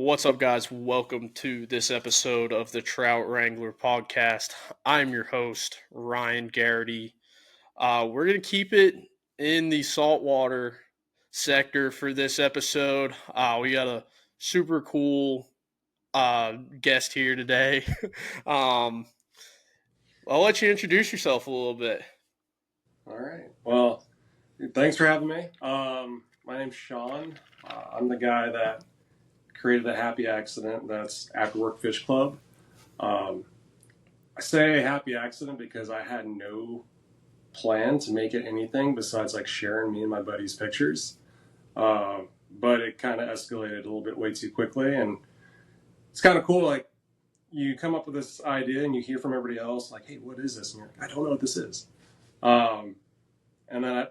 What's up, guys? Welcome to this episode of the Trout Wrangler Podcast. I'm your host, Ryan Garrity. We're going to keep it in the saltwater sector for this episode. We got a super cool guest here today. I'll let you introduce yourself a little bit. All right. Well, thanks for having me. My name's Sean. I'm the guy that created a happy accident that's After Work Fish Club. I say happy accident because I had no plan to make it anything besides like sharing me and my buddies' pictures. But it kind of escalated a little bit way too quickly, and it's kind of cool. Like, you come up with this idea and you hear from everybody else, like, "Hey, what is this?" And you're like, "I don't know what this is." And then,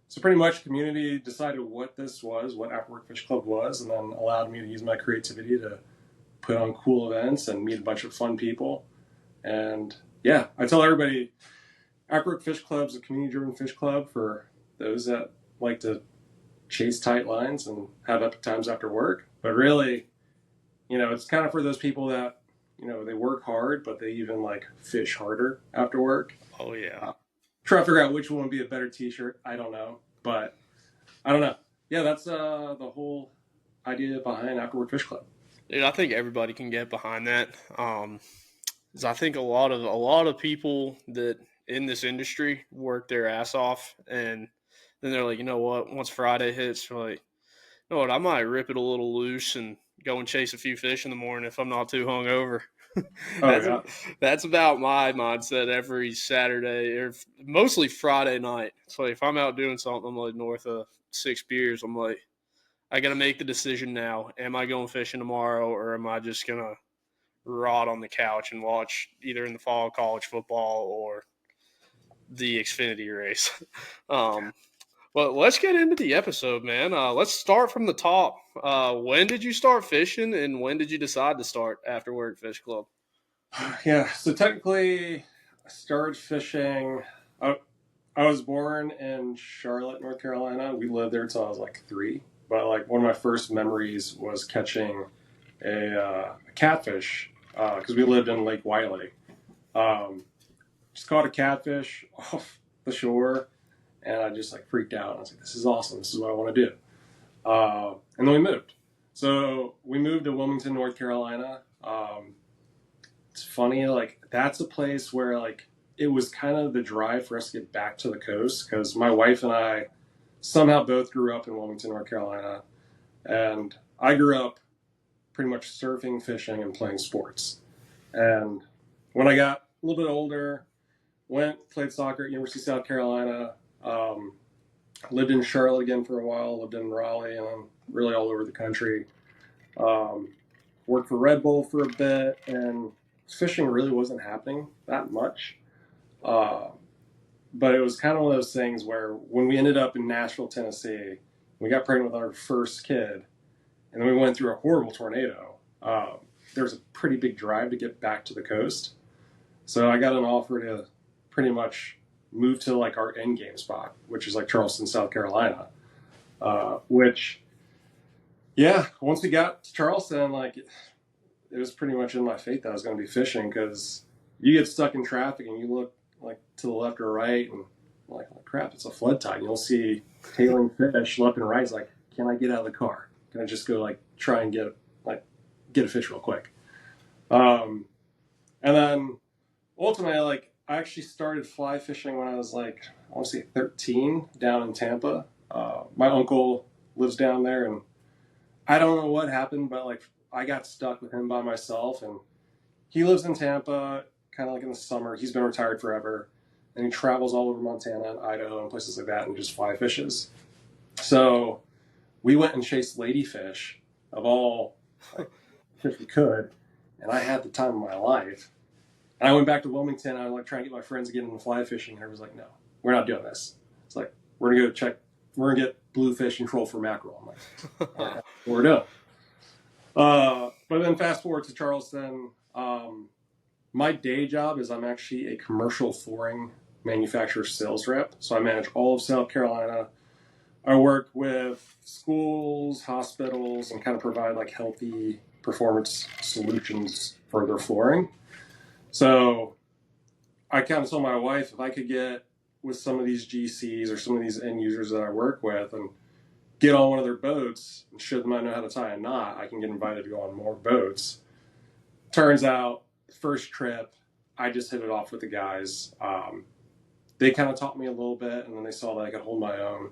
so pretty much community decided what this was, what After Work Fish Club was, and then allowed me to use my creativity to put on cool events and meet a bunch of fun people. And yeah, I tell everybody, After Work Fish Club is a community-driven fish club for those that like to chase tight lines and have epic times after work. But really, it's kind of for those people that, they work hard, but they even like fish harder after work. Oh, yeah. Try to figure out which one would be a better t-shirt. I don't know. But I don't know. Yeah, that's the whole idea behind After Work Fish Club. Dude, I think everybody can get behind that. 'Cause I think a lot of people that in this industry work their ass off, and then they're like, you know what? Once Friday hits, they're like, you know what? I might rip it a little loose and go and chase a few fish in the morning if I'm not too hungover. That's about my mindset every Saturday, or mostly Friday night. So if I'm out doing something, I'm like north of 6 beers, I'm like, I got to make the decision now. Am I going fishing tomorrow, or am I just going to rot on the couch and watch either in the fall college football or the Xfinity race? Well, let's get into the episode, man. Let's start from the top. When did you start fishing, and when did you decide to start After Work Fish Club? Yeah, so technically I started fishing. I was born in Charlotte, North Carolina. We lived there until I was like 3. But like one of my first memories was catching a catfish because we lived in Lake Wiley. Just caught a catfish off the shore, and I just like freaked out. I was like, "This is awesome! This is what I want to do." And then we moved. So we moved to Wilmington, North Carolina. It's funny, like that's a place where like it was kind of the drive for us to get back to the coast because my wife and I somehow both grew up in Wilmington, North Carolina, and I grew up pretty much surfing, fishing, and playing sports. And when I got a little bit older, played soccer at University of South Carolina, lived in Charlotte again for a while, lived in Raleigh, and really all over the country. Worked for Red Bull for a bit, and fishing really wasn't happening that much. But it was kind of one of those things where when we ended up in Nashville, Tennessee, we got pregnant with our first kid, and then we went through a horrible tornado. There was a pretty big drive to get back to the coast. So I got an offer to pretty much move to like our end game spot, which is like Charleston, South Carolina. Once we got to Charleston, like it was pretty much in my fate that I was going to be fishing because you get stuck in traffic and you look like to the left or right and like, oh, crap, it's a flood tide. You'll see tailing fish left and right. It's like, can I get out of the car? Can I just go like try and get a fish real quick? And then ultimately, like I actually started fly fishing when I was like, I want to say 13 down in Tampa. My uncle lives down there, and I don't know what happened, but like I got stuck with him by myself, and he lives in Tampa, kind of like in the summer. He's been retired forever, and he travels all over Montana and Idaho and places like that and just fly fishes. So we went and chased ladyfish of all fish we could, and I had the time of my life. And I went back to Wilmington, and I was like trying to get my friends to get into fly fishing, and everyone's like, "No, we're not doing this." It's like, we're going to get bluefish and troll for mackerel. I'm like, all right, what we're doing. But then fast forward to Charleston. My day job is I'm actually a commercial flooring manufacturer sales rep. So I manage all of South Carolina, I work with schools, hospitals, and kind of provide like healthy performance solutions for their flooring. So I kind of told my wife if I could get with some of these GCs or some of these end users that I work with and get on one of their boats and show them I know how to tie a knot, I can get invited to go on more boats. Turns out, the first trip, I just hit it off with the guys. They kind of taught me a little bit, and then they saw that I could hold my own.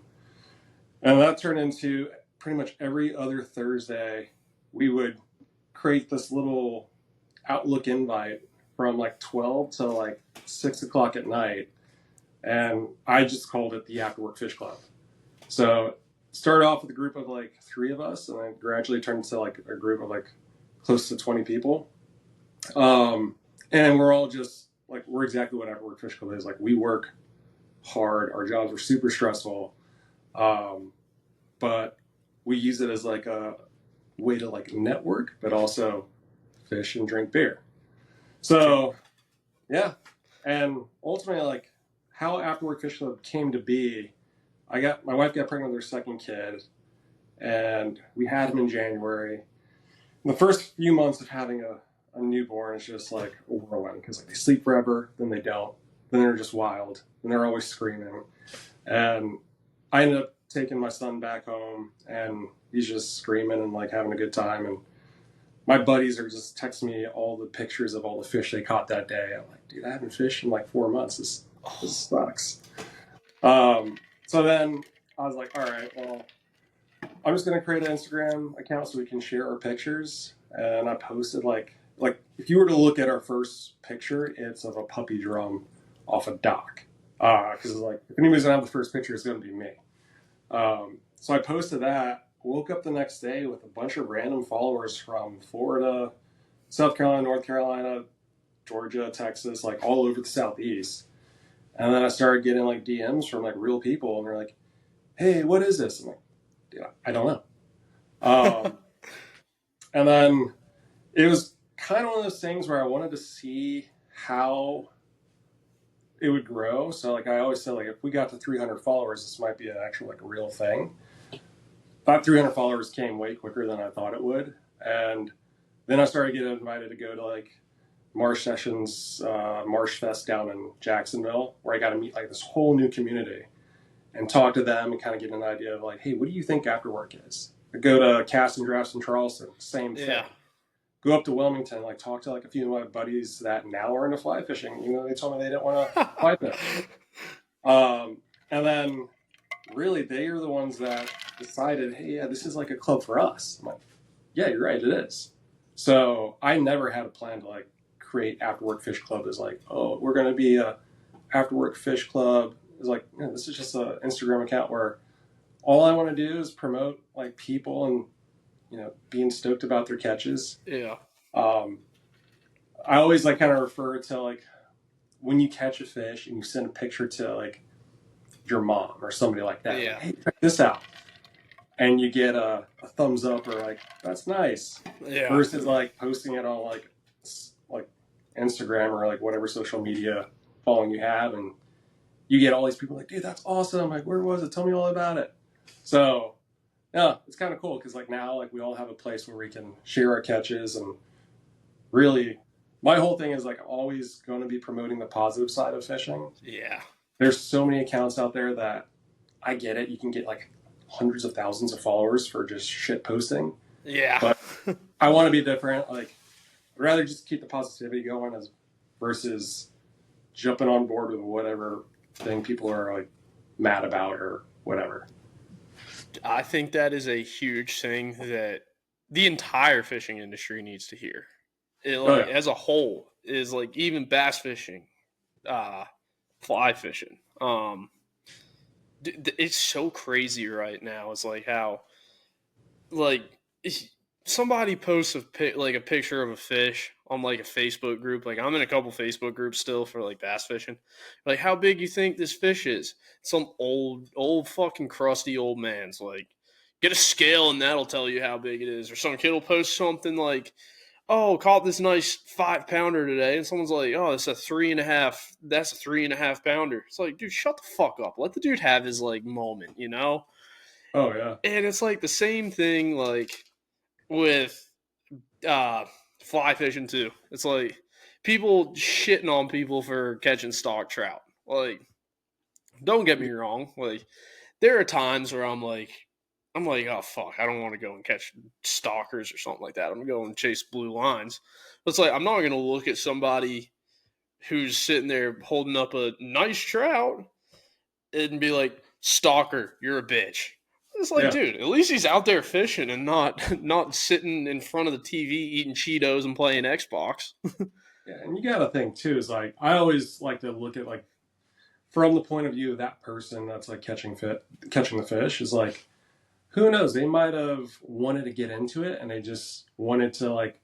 And that turned into pretty much every other Thursday, we would create this little Outlook invite from like 12 to like 6 o'clock at night. And I just called it the After Work Fish Club. So started off with a group of like 3 of us, and then gradually turned into like a group of like close to 20 people. And we're all just like, we're exactly what After Work Fish Club is. Like, we work hard. Our jobs are super stressful. But we use it as like a way to like network, but also fish and drink beer. So, yeah. And ultimately, like, how After Work Fish Club came to be, my wife got pregnant with her second kid, and we had him in January. The first few months of having a newborn is just like a whirlwind, because like they sleep forever, then they don't, then they're just wild, and they're always screaming. And I ended up taking my son back home, and he's just screaming and like having a good time. And my buddies are just texting me all the pictures of all the fish they caught that day. I'm like, dude, I haven't fished in like 4 months. This sucks. So then I was like, all right, well, I'm just going to create an Instagram account so we can share our pictures. And I posted like if you were to look at our first picture, it's of a puppy drum off a dock. Because like, if anybody's going to have the first picture, it's going to be me. So I posted that, woke up the next day with a bunch of random followers from Florida, South Carolina, North Carolina, Georgia, Texas, like all over the Southeast. And then I started getting like DMs from like real people, and they're like, hey, what is this? I'm like, dude, I don't know. And then it was kind of one of those things where I wanted to see how it would grow. So like I always said, like if we got to 300 followers, this might be an actual like a real thing. That 300 followers came way quicker than I thought it would. And then I started getting invited to go to like Marsh Sessions, Marsh Fest down in Jacksonville, where I got to meet like this whole new community and talk to them and kind of get an idea of like, hey, what do you think After Work is? I go to cast and drafts in Charleston, same thing. Yeah. Go up to Wilmington, like talk to like a few of my buddies that now are into fly fishing. You know, they told me they didn't want to fly fish. And then really they are the ones that decided, hey, yeah, this is like a club for us. I'm like, yeah, you're right, it is. So I never had a plan to like create After Work Fish Club as like, oh, we're going to be a After Work Fish Club. It's like, you know, this is just an Instagram account where all I want to do is promote like people and, you know, being stoked about their catches. Yeah. I always like kind of refer to like when you catch a fish and you send a picture to like your mom or somebody like that. Yeah. Like, hey, check this out. And you get a thumbs up or like, that's nice. Yeah. Versus like posting it on like Instagram or like whatever social media following you have. And you get all these people like, dude, that's awesome. Like, where was it? Tell me all about it. So yeah, it's kind of cool because like now like we all have a place where we can share our catches. And really my whole thing is like I'm always going to be promoting the positive side of fishing. Yeah. There's so many accounts out there that I get it. You can get like hundreds of thousands of followers for just shit posting. Yeah. But I want to be different. Like I'd rather just keep the positivity going versus jumping on board with whatever thing people are like mad about or whatever. I think that is a huge thing that the entire fishing industry needs to hear. As a whole, is like even bass fishing, fly fishing. It's so crazy right now. It's like how, like, somebody posts a picture of a fish on like a Facebook group. Like I'm in a couple Facebook groups still for like bass fishing. Like, how big you think this fish is? Some old fucking crusty old man's like, get a scale and that'll tell you how big it is. Or some kid will post something like, oh, caught this nice 5-pounder today. And someone's like, oh, that's a 3.5 pounder. It's like, dude, shut the fuck up. Let the dude have his like moment, you know? Oh yeah. And it's like the same thing like with uh, fly fishing too. It's like people shitting on people for catching stock trout. Like, don't get me wrong. Like, there are times where I'm like, oh fuck, I don't want to go and catch stalkers or something like that. I'm gonna go and chase blue lines. But it's like I'm not gonna look at somebody who's sitting there holding up a nice trout and be like, stalker, you're a bitch. It's like, Yeah. dude, at least he's out there fishing and not sitting in front of the TV eating Cheetos and playing Xbox. Yeah, and you got to think too is like I always like to look at like from the point of view of that person that's like catching the fish is like who knows, they might have wanted to get into it and they just wanted to like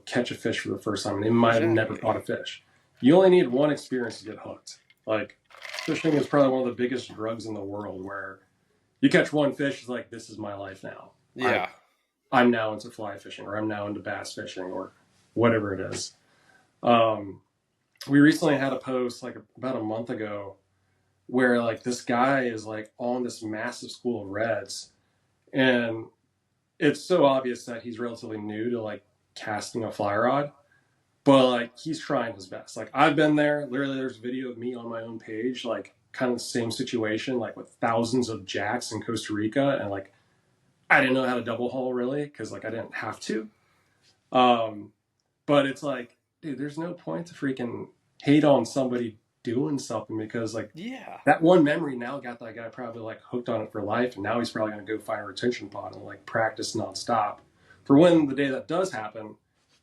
catch a fish for the first time and they might have never Exactly. caught a fish. You only need one experience to get hooked. Like fishing is probably one of the biggest drugs in the world where you catch one fish, it's like this is my life now. Yeah. I'm now into fly fishing or I'm now into bass fishing or whatever it is. Um, we recently had a post like about a month ago where like this guy is like on this massive school of reds and it's so obvious that he's relatively new to like casting a fly rod, but like he's trying his best. Like I've been there, literally there's video of me on my own page, like kind of the same situation, like with thousands of jacks in Costa Rica. And like, I didn't know how to double haul really, cause like I didn't have to. Um, but it's like, dude, there's no point to freaking hate on somebody doing something because like Yeah. that one memory now got that guy probably like hooked on it for life, and now he's probably gonna go find a retention pond and like practice nonstop for when the day that does happen,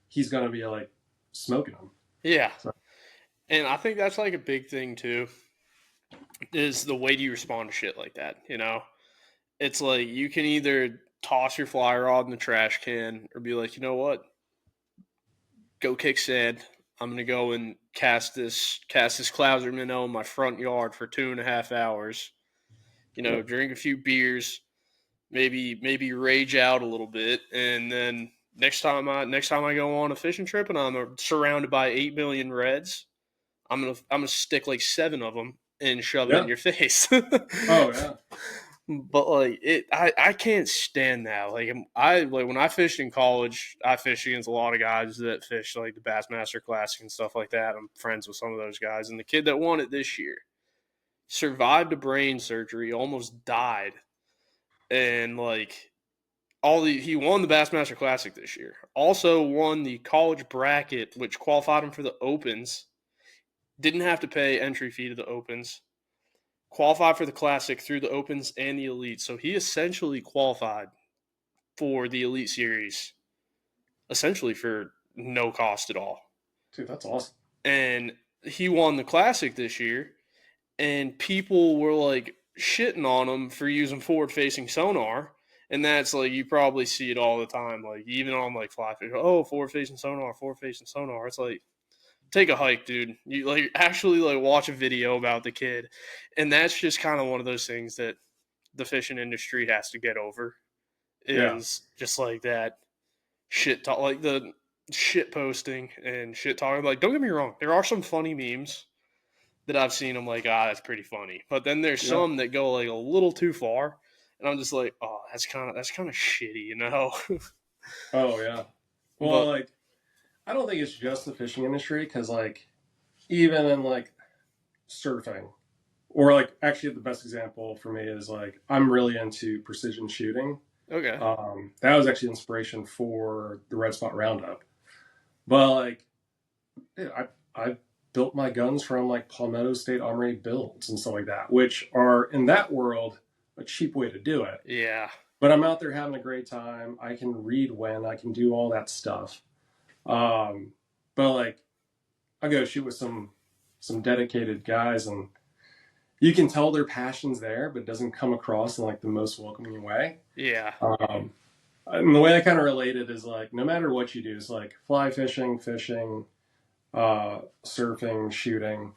he's gonna be like smoking them. Yeah. So, And I think that's like a big thing too, is the way do you respond to shit like that, you know? It's like you can either toss your fly rod in the trash can or be like, you know what? Go kick sand. I'm gonna go and cast this clouser minnow in my front yard for 2.5 hours. yep, Drink a few beers, maybe rage out a little bit, and then next time I go on a fishing trip and I'm surrounded by 8 million reds, I'm gonna stick like 7 of them and shove it in yeah, your face. oh yeah, But like I can't stand that. Like when I fished in college, I fished against a lot of guys that fish like the Bassmaster Classic and stuff like that. I'm friends with some of those guys, and the kid that won it this year survived a brain surgery, almost died, and like he won the Bassmaster Classic this year. Also won the college bracket, which qualified him for the Opens. Didn't have to pay entry fee to the Opens. Qualified for the Classic through the Opens and the Elite. So he essentially qualified for the Elite Series, essentially for no cost at all. dude, that's awesome. And he won the Classic this year, and people were like shitting on him for using forward facing sonar. And that's like, you probably see it all the time, like even on like fly fish. Oh, forward facing sonar, forward facing sonar. It's like, take a hike, dude. You like actually like watch a video about the kid. And that's just kind of one of those things that the fishing industry has to get over, Yeah, is just like that shit talk, like the shit posting and shit talking. Like, don't get me wrong, there are some funny memes that I've seen. I'm like, that's pretty funny. But then there's yeah, some that go like a little too far, and I'm just like, oh, that's kind of shitty, you know. oh yeah. Well, But like I don't think it's just the fishing industry because like even in like surfing or like actually the best example for me is like I'm really into precision shooting. okay, That was actually inspiration for the Red Spot Roundup. But like, dude, I built my guns from like Palmetto State Armory builds and stuff like that, which are in that world a cheap way to do it. yeah, But I'm out there having a great time. I can read when I can do all that stuff. Um, but like, I go shoot with some dedicated guys, and you can tell their passion's there, but it doesn't come across in like the most welcoming way. yeah, And the way I kind of relate it is like, no matter what you do, it's like fly fishing, surfing, shooting.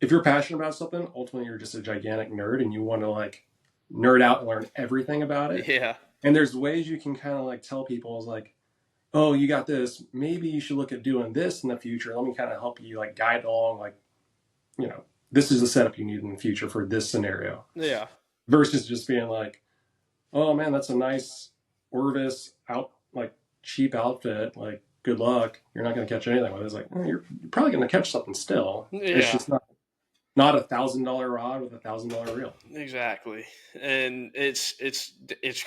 If you're passionate about something, ultimately you're just a gigantic nerd and you want to like nerd out and learn everything about it. yeah, And there's ways you can kind of like tell people is like, oh, you got this. Maybe you should look at doing this in the future. Let me kind of help you like guide along, like, this is the setup you need in the future for this scenario. yeah. versus just being like, oh man, that's a nice Orvis like cheap outfit. Like, good luck. You're not going to catch anything with it. It's like, you're probably going to catch something still. It's Yeah, just not $1,000 rod with $1,000 reel. exactly. And it's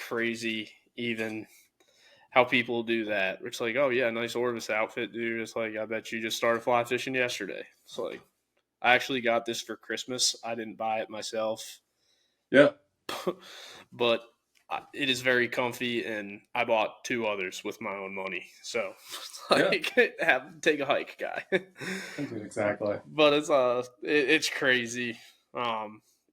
crazy even how people do that. It's like, oh yeah, nice Orvis outfit, dude. It's like, I bet you just started fly fishing yesterday. It's like, I actually got this for Christmas. I didn't buy it myself. Yeah. But it is very comfy, and I bought 2 others with my own money. So, like, take a hike, guy. Exactly. But it's crazy.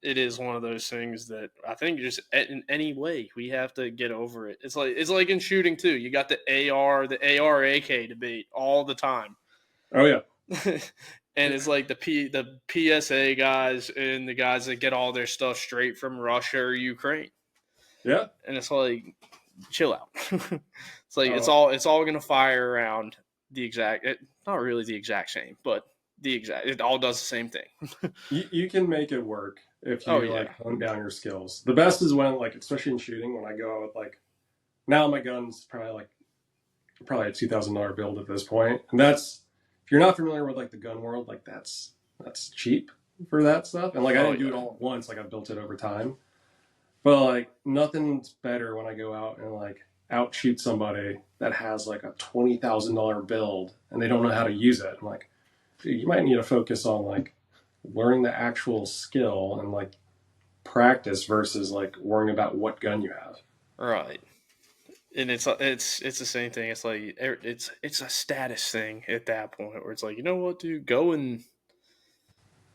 It is one of those things that I think just in any way we have to get over it. It's like in shooting too. You got the AR/AK debate all the time. Oh yeah. And it's like the PSA guys and the guys that get all their stuff straight from Russia or Ukraine. Yeah. And it's like, chill out. It's like it's all gonna fire around the exact, not really the exact same, but it all does the same thing. You can make it work if you like hone down your skills. The best is when, like, especially in shooting, when I go out with, like, now my gun's probably a $2,000 build at this point, and that's, if you're not familiar with like the gun world, like that's cheap for that stuff. And like I didn't do it all at once, like I built it over time. But like nothing's better when I go out and like outshoot somebody that has like a $20,000 build and they don't know how to use it. I'm like, dude, you might need to focus on like learning the actual skill and like practice versus like worrying about what gun you have. Right. And it's the same thing. It's like it's a status thing at that point where it's like, you know what, dude, go and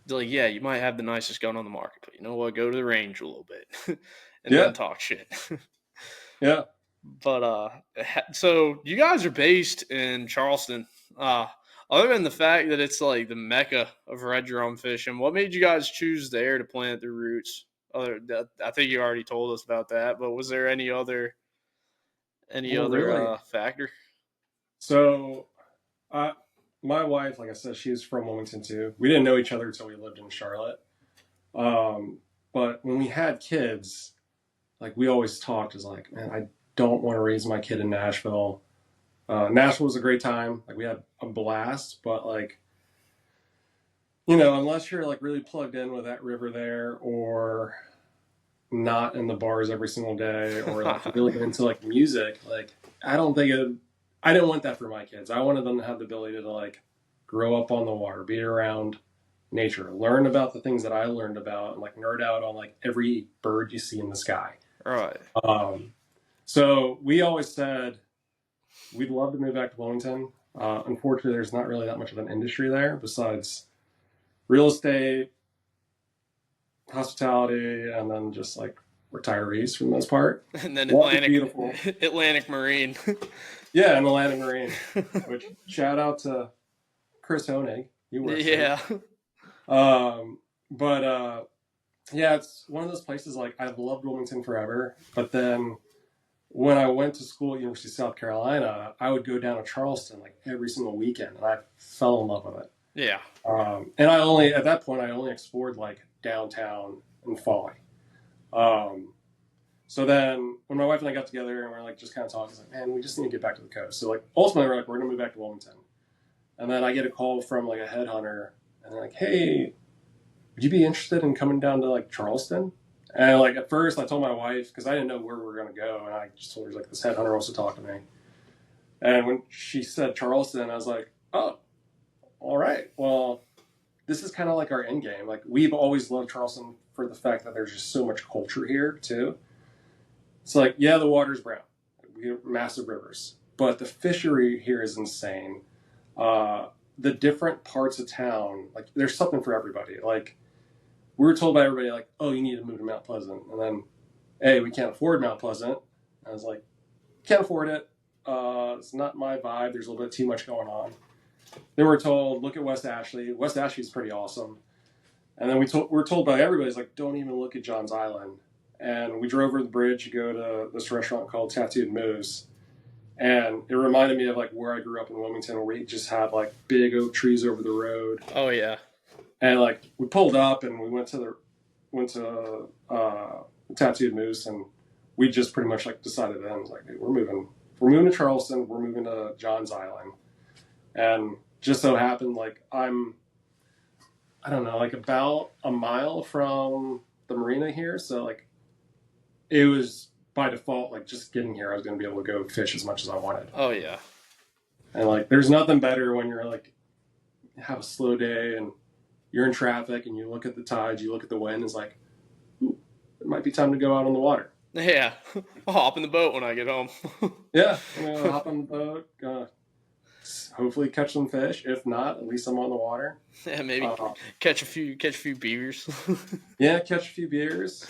like, yeah, you might have the nicest gun on the market, but you know what, go to the range a little bit and then talk shit. Yeah. But so you guys are based in Charleston. Other than the fact that it's like the mecca of red drum fishing, what made you guys choose there to plant the roots? I think you already told us about that, but was there any other factor? So, my wife, like I said, she's from Wilmington too. We didn't know each other until we lived in Charlotte. But when we had kids, like we always talked as like, man, I don't want to raise my kid in Nashville. Nashville was a great time. Like we had a blast, but like, you know, unless you're like really plugged in with that river there or not in the bars every single day or like really into like music, like I didn't want that for my kids. I wanted them to have the ability to like grow up on the water, be around nature, learn about the things that I learned about, and like nerd out on like every bird you see in the sky. Right. So we always said we'd love to move back to Wilmington. Unfortunately, there's not really that much of an industry there besides real estate, hospitality, and then just like retirees for the most part. And then Atlantic Marine. Yeah, and Atlantic Marine. Which shout out to Chris Honig. He works there. Yeah, it's one of those places like I've loved Wilmington forever, but then when I went to school at University of South Carolina, I would go down to Charleston like every single weekend, and I fell in love with it. Yeah. And at that point I only explored like downtown and Folly. So then when my wife and I got together and we're like just kind of talking, I was like, man, we just need to get back to the coast. So like ultimately we're going to move back to Wilmington. And then I get a call from like a headhunter and they're like, hey, would you be interested in coming down to like Charleston? And like at first I told my wife, because I didn't know where we were going to go. And I just told her like this headhunter wants to talk to me. And when she said Charleston, I was like, oh, all right. Well, this is kind of like our end game. Like we've always loved Charleston for the fact that there's just so much culture here too. It's like, yeah, the water's brown. We have massive rivers. But the fishery here is insane. The different parts of town, like there's something for everybody. Like we were told by everybody like, oh, you need to move to Mount Pleasant. And then, hey, we can't afford Mount Pleasant. I was like, can't afford it. It's not my vibe. There's a little bit too much going on. Then we're told, look at West Ashley. West Ashley's pretty awesome. And then we're told by everybody's like, don't even look at John's Island. And we drove over the bridge to go to this restaurant called Tattooed Moose. And it reminded me of like where I grew up in Wilmington, where we just had like big oak trees over the road. Oh yeah. And like we pulled up and we went to tattooed moose, and we just pretty much like decided then, like, hey, we're moving to Charleston, we're moving to Johns Island. And just so happened, like, I don't know, like about a mile from the marina here. So like it was by default, like just getting here, I was going to be able to go fish as much as I wanted. Oh yeah. And like, there's nothing better when you're like, have a slow day and you're in traffic and you look at the tides, you look at the wind, it's like, ooh, it might be time to go out on the water. Yeah. I'll hop in the boat when I get home. Yeah. I'm going to hop on the boat, hopefully catch some fish. If not, at least I'm on the water. Yeah, maybe catch a few beavers. Yeah, catch a few beers.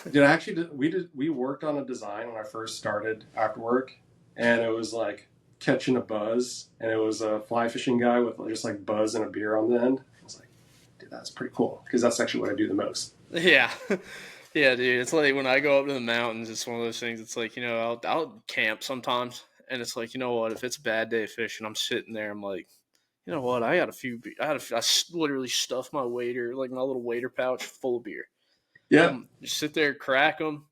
We worked on a design when I first started after work, and it was like catching a buzz, and it was a fly fishing guy with just like buzz and a beer on the end. I was like, dude, that's pretty cool, because that's actually what I do the most. Yeah. Yeah, dude. It's like when I go up to the mountains, it's one of those things. It's like, I'll camp sometimes, and it's like, you know what? If it's a bad day of fishing, I'm sitting there, I'm like, you know what? I literally stuffed my waiter, like my little waiter pouch full of beer. Yeah. Just sit there, crack them,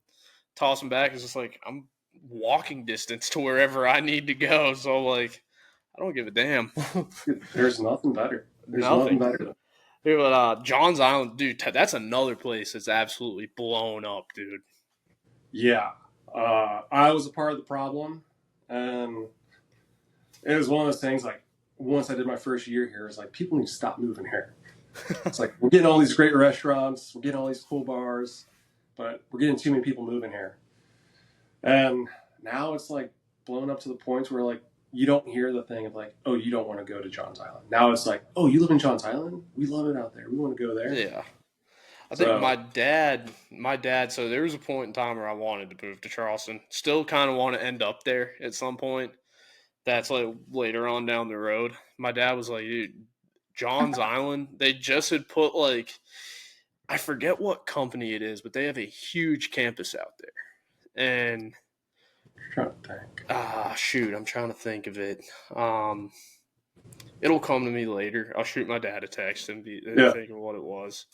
toss them back. It's just like I'm walking distance to wherever I need to go. So like, I don't give a damn. There's nothing better. Nothing better. Dude, but Johns Island, dude, that's another place that's absolutely blown up, dude. Yeah. I was a part of the problem, and it was one of those things, like, once I did my first year here, it's like, people need to stop moving here. It's like, we're getting all these great restaurants, we're getting all these cool bars, but we're getting too many people moving here. And now it's like blown up to the point where like you don't hear the thing of like, oh, you don't want to go to Johns Island. Now it's like, oh, you live in Johns Island? We love it out there. We want to go there. Yeah. I think my dad, so there was a point in time where I wanted to move to Charleston. Still kind of want to end up there at some point. That's like later on down the road. My dad was like, dude, Johns Island, they just had put like, I forget what company it is, but they have a huge campus out there. And I'm trying to think. Shoot, I'm trying to think of it. It'll come to me later. I'll shoot my dad a text and think of what it was.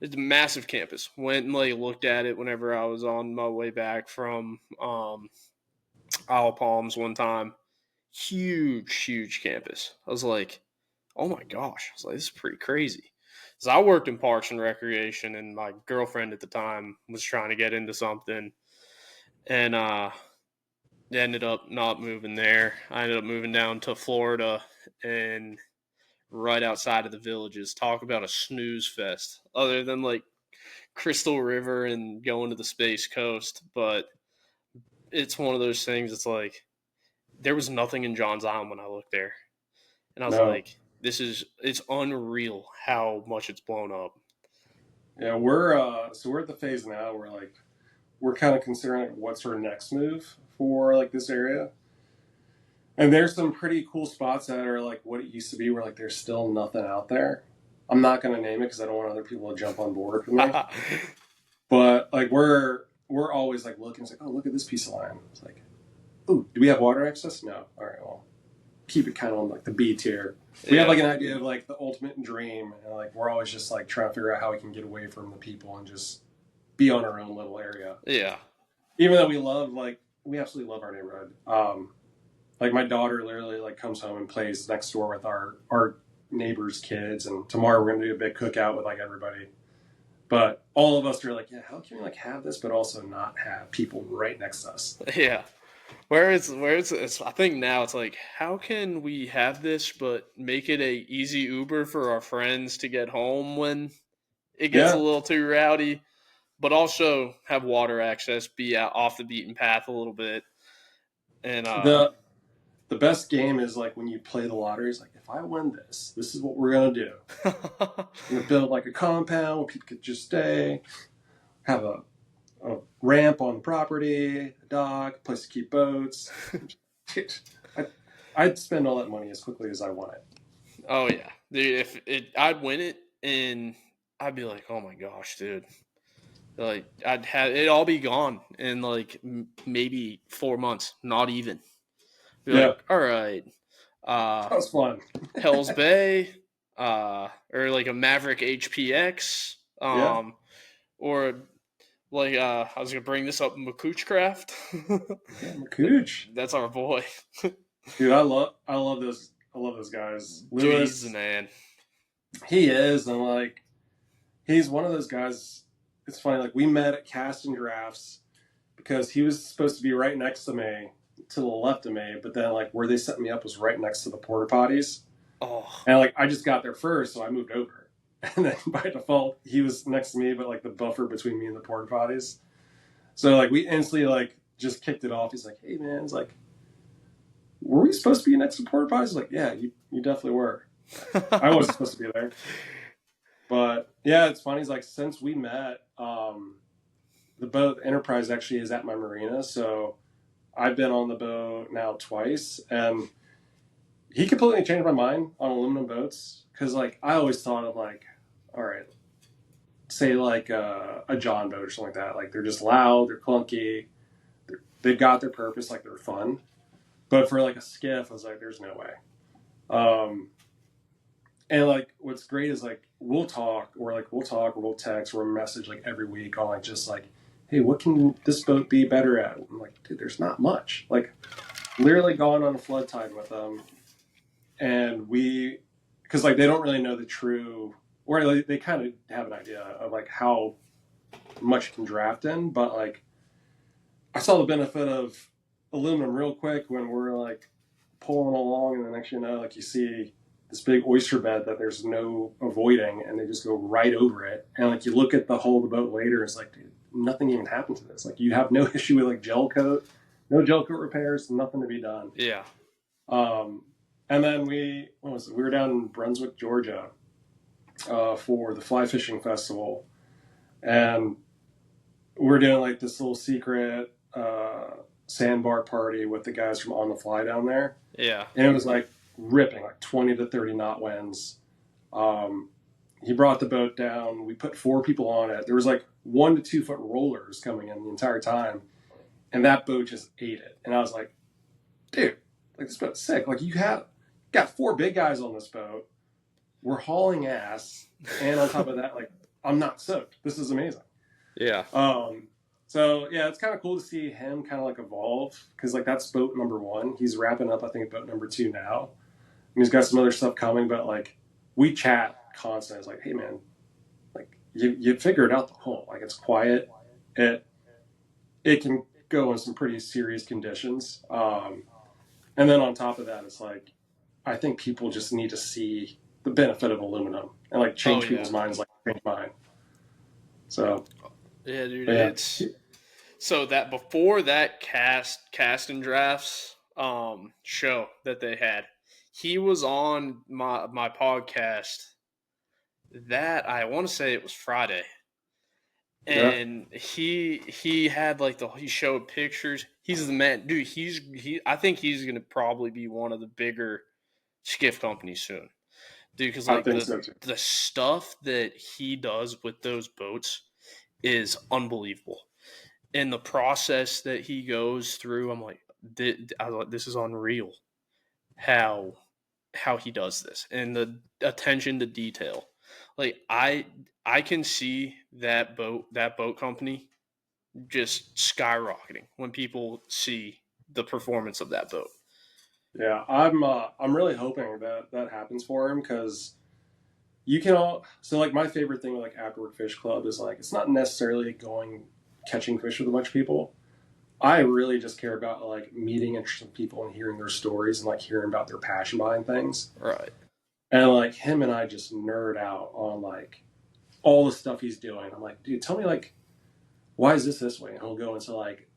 It's a massive campus. Went and like looked at it whenever I was on my way back from Isle of Palms one time. Huge campus. I was like, oh my gosh. I was like, this is pretty crazy. So I worked in Parks and Recreation, and my girlfriend at the time was trying to get into something. And ended up not moving there. I ended up moving down to Florida, and right outside of the Villages. Talk about a snooze fest, other than like Crystal River and going to the Space Coast. But it's one of those things. It's like there was nothing in Johns Island when I looked there, and I was like, it's unreal how much it's blown up. Yeah, we're at the phase now where like we're kind of considering what's our next move for like this area. And there's some pretty cool spots that are like what it used to be, where like there's still nothing out there. I'm not going to name it because I don't want other people to jump on board with me. But like we're always like looking, it's like, oh, look at this piece of land. It's like, oh, do we have water access? No. All right, well, keep it kind of on like the B tier. We have like an idea of like the ultimate dream, and like we're always just like trying to figure out how we can get away from the people and just be on our own little area. Yeah. Even though we absolutely love our neighborhood. Like my daughter literally like comes home and plays next door with our neighbors' kids, and tomorrow we're gonna do a big cookout with like everybody. But all of us are like, yeah, how can we like have this, but also not have people right next to us? Yeah. Where it's I think now it's like, how can we have this but make it a easy Uber for our friends to get home when it gets a little too rowdy, but also have water access, be out off the beaten path a little bit. And the best game is like when you play the lottery. It's like, if I win this is what we're gonna do. We're gonna build like a compound where people could just stay, have a ramp on the property, a dock, a place to keep boats. I'd spend all that money as quickly as I want it. Oh yeah, dude, I'd win it, and I'd be like, oh my gosh, dude. Like I'd have it all be gone in like maybe 4 months, not even. Be like, all right, that was fun. Hell's Bay, or like a Maverick HPX, or Like I was gonna bring this up, Macuch Craft. Yeah, Macuch. That's our boy. Dude, I love those guys. Dude, he's the Luis, man. he is, and like he's one of those guys. It's funny, like we met at Cast and Drafts because he was supposed to be right next to me, to the left of me, but then like where they set me up was right next to the porta potties. Oh, And like I just got there first, so I moved over. And then by default, he was next to me, but like the buffer between me and the porta potties. So like we instantly like just kicked it off. He's like, "Hey man," it's like, "Were we supposed to be next to porta potties?" Like, "Yeah, you definitely were." I wasn't supposed to be there. But yeah, it's funny. It's like since we met, the boat Enterprise actually is at my marina, so I've been on the boat now twice, and he completely changed my mind on aluminum boats because like I always thought of like, all right, say like a John boat or something like that. Like they're just loud, they're clunky, they've got their purpose, like they're fun. But for like a skiff, I was like, there's no way. And like what's great is like we'll talk or we'll text or message like every week on like just like, hey, what can this boat be better at? I'm like, dude, there's not much. Like literally gone on a flood tide with them, and because like they don't really know the true, or like, they kind of have an idea of like how much you can draft in, but like I saw the benefit of aluminum real quick when we're like pulling along, and the next you know, like you see this big oyster bed that there's no avoiding, and they just go right over it. And like you look at the hull of the boat later, it's like, dude, nothing even happened to this. Like you have no issue with like gel coat, no gel coat repairs, nothing to be done. yeah. And then we were down in Brunswick, Georgia, for the fly fishing festival, and we're doing like this little secret sandbar party with the guys from On the Fly down there. Yeah. And it was like ripping, like 20 to 30 knot winds. He brought the boat down. We put 4 people on it. There was like 1 to 2 foot rollers coming in the entire time, and that boat just ate it. And I was like, dude, like this boat's sick. Like you got 4 big guys on this boat. We're hauling ass, and on top of that, like I'm not soaked. This is amazing. Yeah. So yeah, it's kind of cool to see him kind of like evolve, because like that's boat number 1. He's wrapping up, I think, boat number 2 now. And he's got some other stuff coming, but like we chat constantly. It's like, hey man, like you figured out the hull. Like it's quiet. It can go in some pretty serious conditions. And then on top of that, it's like I think people just need to see the benefit of aluminum and like change people's minds, like change mine. So yeah, dude, it's so that before that cast and drafts show that they had, he was on my podcast. That I want to say it was Friday, and he had like he showed pictures. He's the man, dude. I think he's gonna probably be one of the bigger skiff companies soon, dude. Because like the stuff that he does with those boats is unbelievable, and the process that he goes through, I'm like, this is unreal. How he does this, and the attention to detail. Like I can see that boat company just skyrocketing when people see the performance of that boat. Yeah, I'm really hoping that happens for him, because you can all. So like my favorite thing with like Afterwork Fish Club is like it's not necessarily catching fish with a bunch of people. I really just care about like meeting interesting people and hearing their stories and like hearing about their passion behind things. Right. And like him and I just nerd out on like all the stuff he's doing. I'm like, dude, tell me like, why is this way? And he'll go into like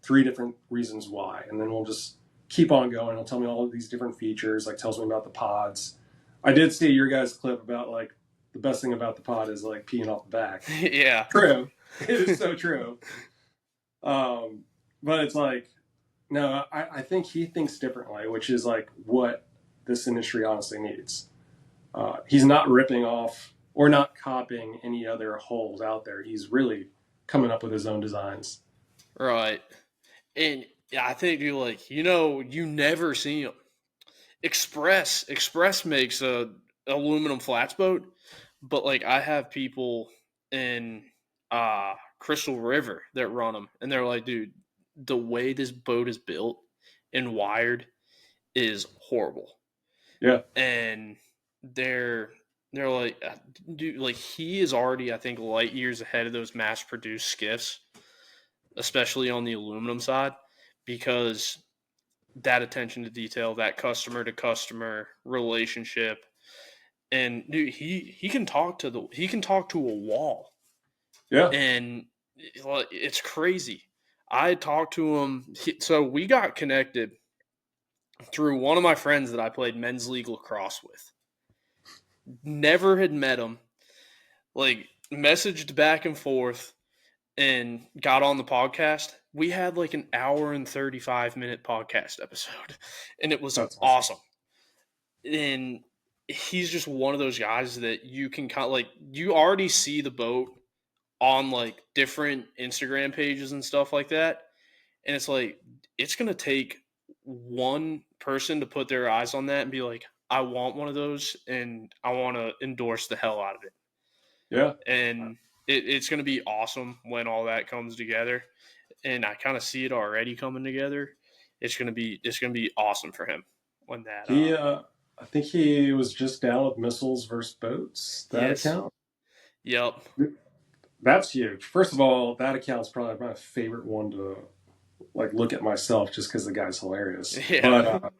3 different reasons why. And then we'll just keep on going. He'll tell me all of these different features, like tells me about the pods. I did see your guys' clip about like the best thing about the pod is like peeing off the back. Yeah. True. It is so true. But it's like, no, I think he thinks differently, which is like what this industry honestly needs. He's not ripping off or not copying any other hulls out there. He's really coming up with his own designs. Right. And I think you never see them. Express makes a aluminum flats boat, but like I have people in Crystal River that run them, and they're like, dude, the way this boat is built and wired is horrible. Yeah. And they're like, dude, like he is already, I think, light years ahead of those mass produced skiffs, especially on the aluminum side, because that attention to detail, that customer to customer relationship. And dude, he can talk to a wall. Yeah. And it's crazy. I talked to him. So we got connected through one of my friends that I played men's league lacrosse with. Never had met him. Like, messaged back and forth and got on the podcast. We had like an hour and 35-minute podcast episode, and it was That's awesome. And he's just one of those guys that you can kind of like, you already see the boat on like different Instagram pages and stuff like that. And it's like, it's going to take one person to put their eyes on that and be like, I want one of those and I want to endorse the hell out of it. Yeah. And it's going to be awesome when all that comes together. And I kind of see it already coming together. It's going to be awesome for him when that. I think he was just down with Missiles versus Boats. That account. Yep. That's huge. First of all, that account's probably my favorite one to like look at myself, just because the guy's hilarious. Yeah. But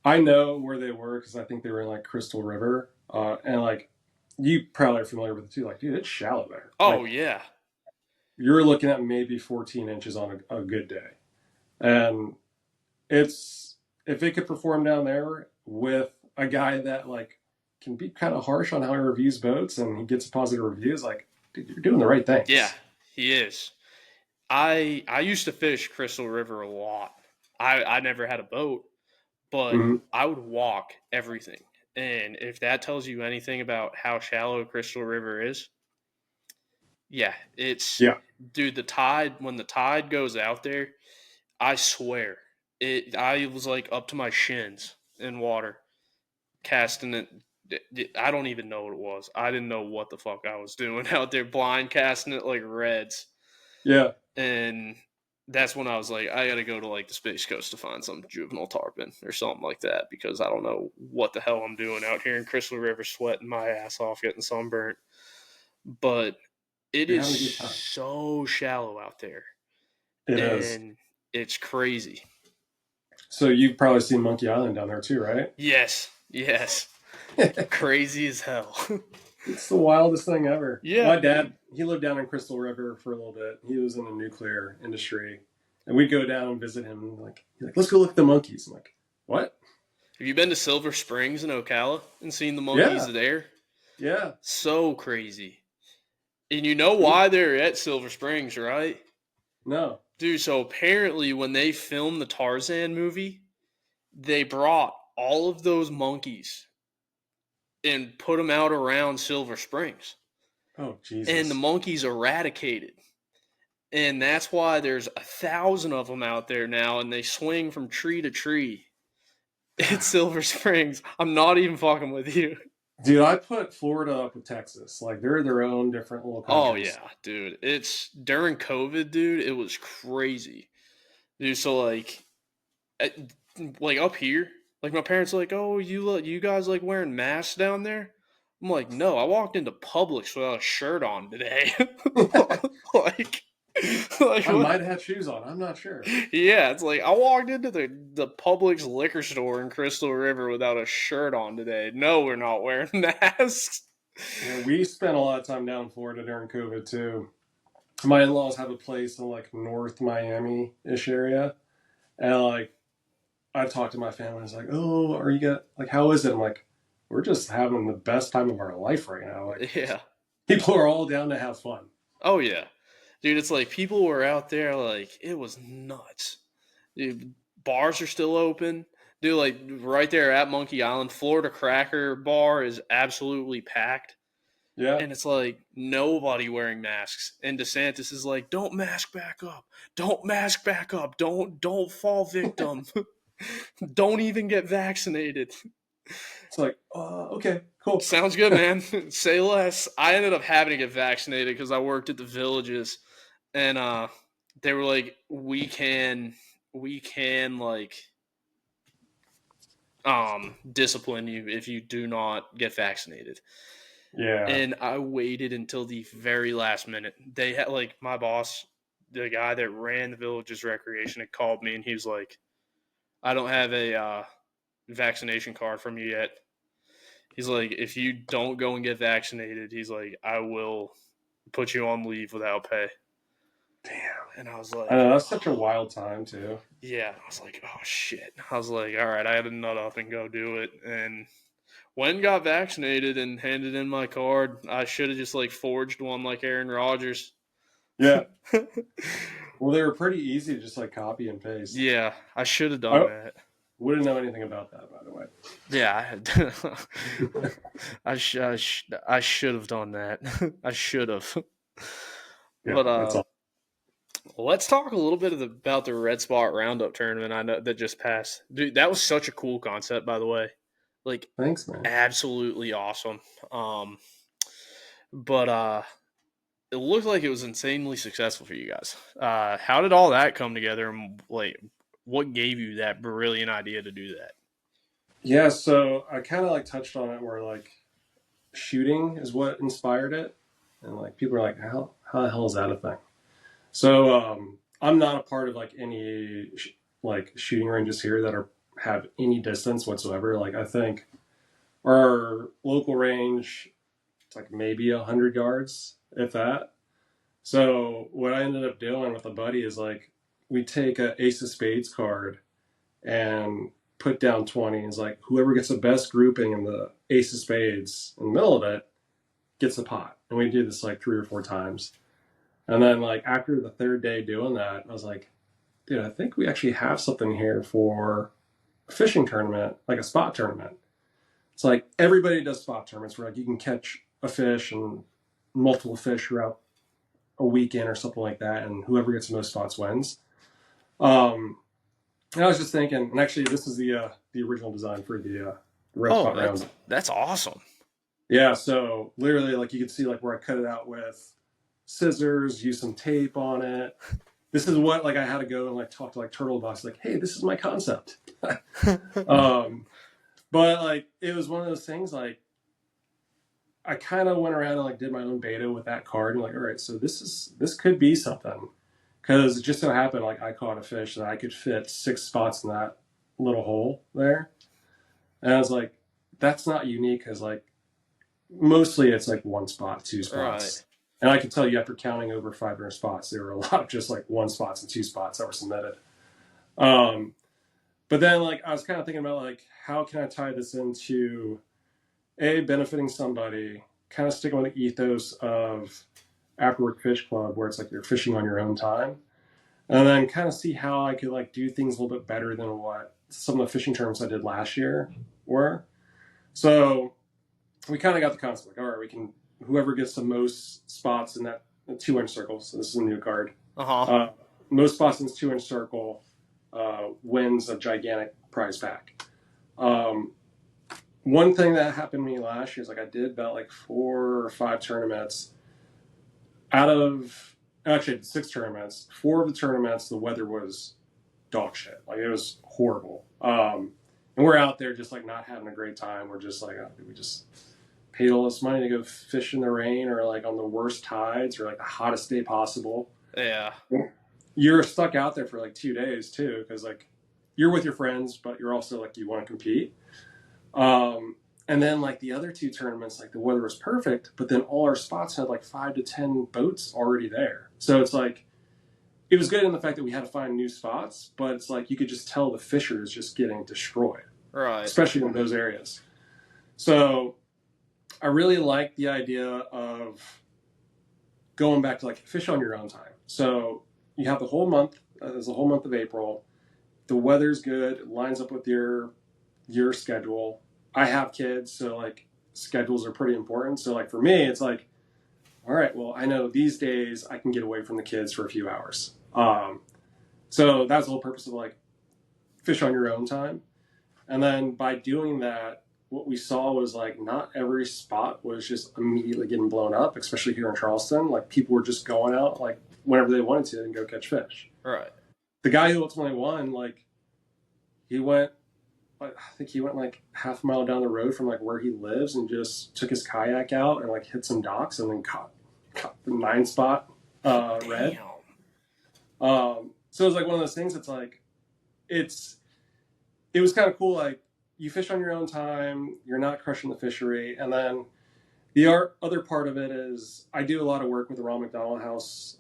I know where they were because I think they were in like Crystal River, and like you probably are familiar with it too. Like, dude, it's shallow there. Oh like, yeah. You're looking at maybe 14 inches on a good day, and it's if it could perform down there with a guy that like can be kind of harsh on how he reviews boats and he gets positive reviews, like, dude, you're doing the right things. Yeah, he is. I used to fish Crystal River a lot. I never had a boat, but I would walk everything. And if that tells you anything about how shallow Crystal River is, dude, when the tide goes out there, I swear, I was like up to my shins in water, casting it. I don't even know what it was. I didn't know what the fuck I was doing out there, blind casting it like reds. Yeah. And that's when I was like, I got to go to like the Space Coast to find some juvenile tarpon or something like that, because I don't know what the hell I'm doing out here in Crystal River, sweating my ass off, getting sunburnt. But it is so shallow out there. It is. It's crazy. So you've probably seen Monkey Island down there too, right? Yes. Crazy as hell. It's the wildest thing ever. Yeah. My dad, he lived down in Crystal River for a little bit. He was in the nuclear industry. And we'd go down and visit him. And he's like, let's go look at the monkeys. I'm like, what? Have you been to Silver Springs in Ocala and seen the monkeys there? Yeah. So crazy. And you know why they're at Silver Springs, right? No. Dude, so apparently when they filmed the Tarzan movie, they brought all of those monkeys and put them out around Silver Springs. Oh, Jesus. And the monkeys eradicated. And that's why there's 1,000 of them out there now, and they swing from tree to tree at Silver Springs. I'm not even fucking with you. Dude, I put Florida up with Texas. Like, they're their own different little countries. Oh, yeah, dude. It's during COVID, dude, it was crazy. Dude, so, like up here, like, my parents are like, oh, you guys, like, wearing masks down there? I'm like, no, I walked into Publix without a shirt on today. like I might have shoes on. I'm not sure. Yeah, it's like I walked into the Publix liquor store in Crystal River without a shirt on today. No, we're not wearing masks. Yeah, we spent a lot of time down in Florida during COVID too. My in-laws have a place in like North Miami-ish area, and like I talked to my family. I was like, "Oh, are you like how is it?" I'm like, "We're just having the best time of our life right now." Like, yeah, people are all down to have fun. Oh yeah. Dude, it's like people were out there, like, it was nuts. Dude, bars are still open. Dude, like, right there at Monkey Island, Florida Cracker Bar is absolutely packed. Yeah. And it's like nobody wearing masks. And DeSantis is like, don't mask back up. Don't mask back up. Don't fall victim. Don't even get vaccinated. It's like, okay, cool. Sounds good, man. Say less. I ended up having to get vaccinated because I worked at the villages, and they were like, we can like discipline you if you do not get vaccinated. Yeah. And I waited until the very last minute. They had like my boss, the guy that ran the village's recreation, had called me and he was like, I don't have a vaccination card from you yet. He's like, if you don't go and get vaccinated, he's like, I will put you on leave without pay. Damn. And I was like, I know, that's such a wild time too. yeah. I was like, oh shit. I was like, all right, I had to nut up and go do it. And when got vaccinated and handed in my card, I should have just like forged one like Aaron Rodgers. Yeah. Well, they were pretty easy to just like copy and paste. Yeah, I should have done that. Wouldn't know anything about that, by the way. Yeah, I should have done that. I should have. Yeah, But that's all. let's talk a little bit about the Red Spot Roundup tournament I know that just passed. Dude, that was such a cool concept, by the way. Like, Thanks, man. absolutely awesome. But it looked like it was insanely successful for you guys. How did all that come together, and like, what gave you that brilliant idea to do that? Yeah, so I kind of like touched on it where like shooting is what inspired it, and like people are like, how the hell is that a thing? So I'm not a part of like any like shooting ranges here that have any distance whatsoever. Like I think our local range, it's like maybe 100 yards, if that. So what I ended up doing with a buddy is like we take a Ace of Spades card and put down 20. It's like whoever gets the best grouping in the Ace of Spades in the middle of it gets the pot. And we do this like 3 or 4 times. And then like after the third day doing that, I was like, dude, I think we actually have something here for a fishing tournament, like a spot tournament. It's like everybody does spot tournaments where like you can catch a fish and multiple fish throughout a weekend or something like that, and whoever gets the most spots wins. And I was just thinking, and actually this is the original design for the red spot round. That's awesome. Yeah, so literally like you can see like where I cut it out with scissors, use some tape on it. This is what like I had to go and like talk to like Turtle Box, like, hey, this is my concept. But like it was one of those things like I kind of went around and like did my own beta with that card and like, all right, so this could be something, because it just so happened like I caught a fish that I could fit 6 spots in that little hole there, and I was like, that's not unique because like mostly it's like 1 spot, 2 spots. Right. And I can tell you after counting over 500 spots, there were a lot of just like 1 spots and 2 spots that were submitted. But then like I was kind of thinking about like, how can I tie this into benefiting somebody, kind of sticking with the ethos of Afterwork Fish Club, where it's like you're fishing on your own time, and then kind of see how I could like do things a little bit better than what some of the fishing tournaments I did last year were. So we kind of got the concept like, all right, we can, whoever gets the most spots in that 2-inch circle, so this is a new card, most spots in this 2-inch circle wins a gigantic prize pack. One thing that happened to me last year is like I did about like 4 or 5 tournaments. Out of actually 6 tournaments, 4 of the tournaments the weather was dog shit. Like it was horrible. And we're out there just like not having a great time. We're just like, we just paid all this money to go fish in the rain or like on the worst tides or like the hottest day possible. Yeah. You're stuck out there for like 2 days too, because like you're with your friends, but you're also like you want to compete. And then like the other 2 tournaments, like the weather was perfect, but then all our spots had like 5 to 10 boats already there. So it's like, it was good in the fact that we had to find new spots, but it's like you could just tell the fishers just getting destroyed, right? Especially in those areas. So I really like the idea of going back to like fish on your own time. So you have the whole month, there's the whole month of April. The weather's good, it lines up with your schedule. I have kids, so like schedules are pretty important. So like for me, it's like, all right, well, I know these days I can get away from the kids for a few hours. So that's the whole purpose of like fish on your own time. And then by doing that, what we saw was like not every spot was just immediately getting blown up, especially here in Charleston. Like people were just going out like whenever they wanted to and go catch fish. Right. The guy who ultimately won, like he went, I think he went like half a mile down the road from like where he lives and just took his kayak out and like hit some docks and then caught the 9-spot red. So it was like one of those things that's like, it was kind of cool. Like you fish on your own time, you're not crushing the fishery. And then the other part of it is I do a lot of work with the Ron McDonald House.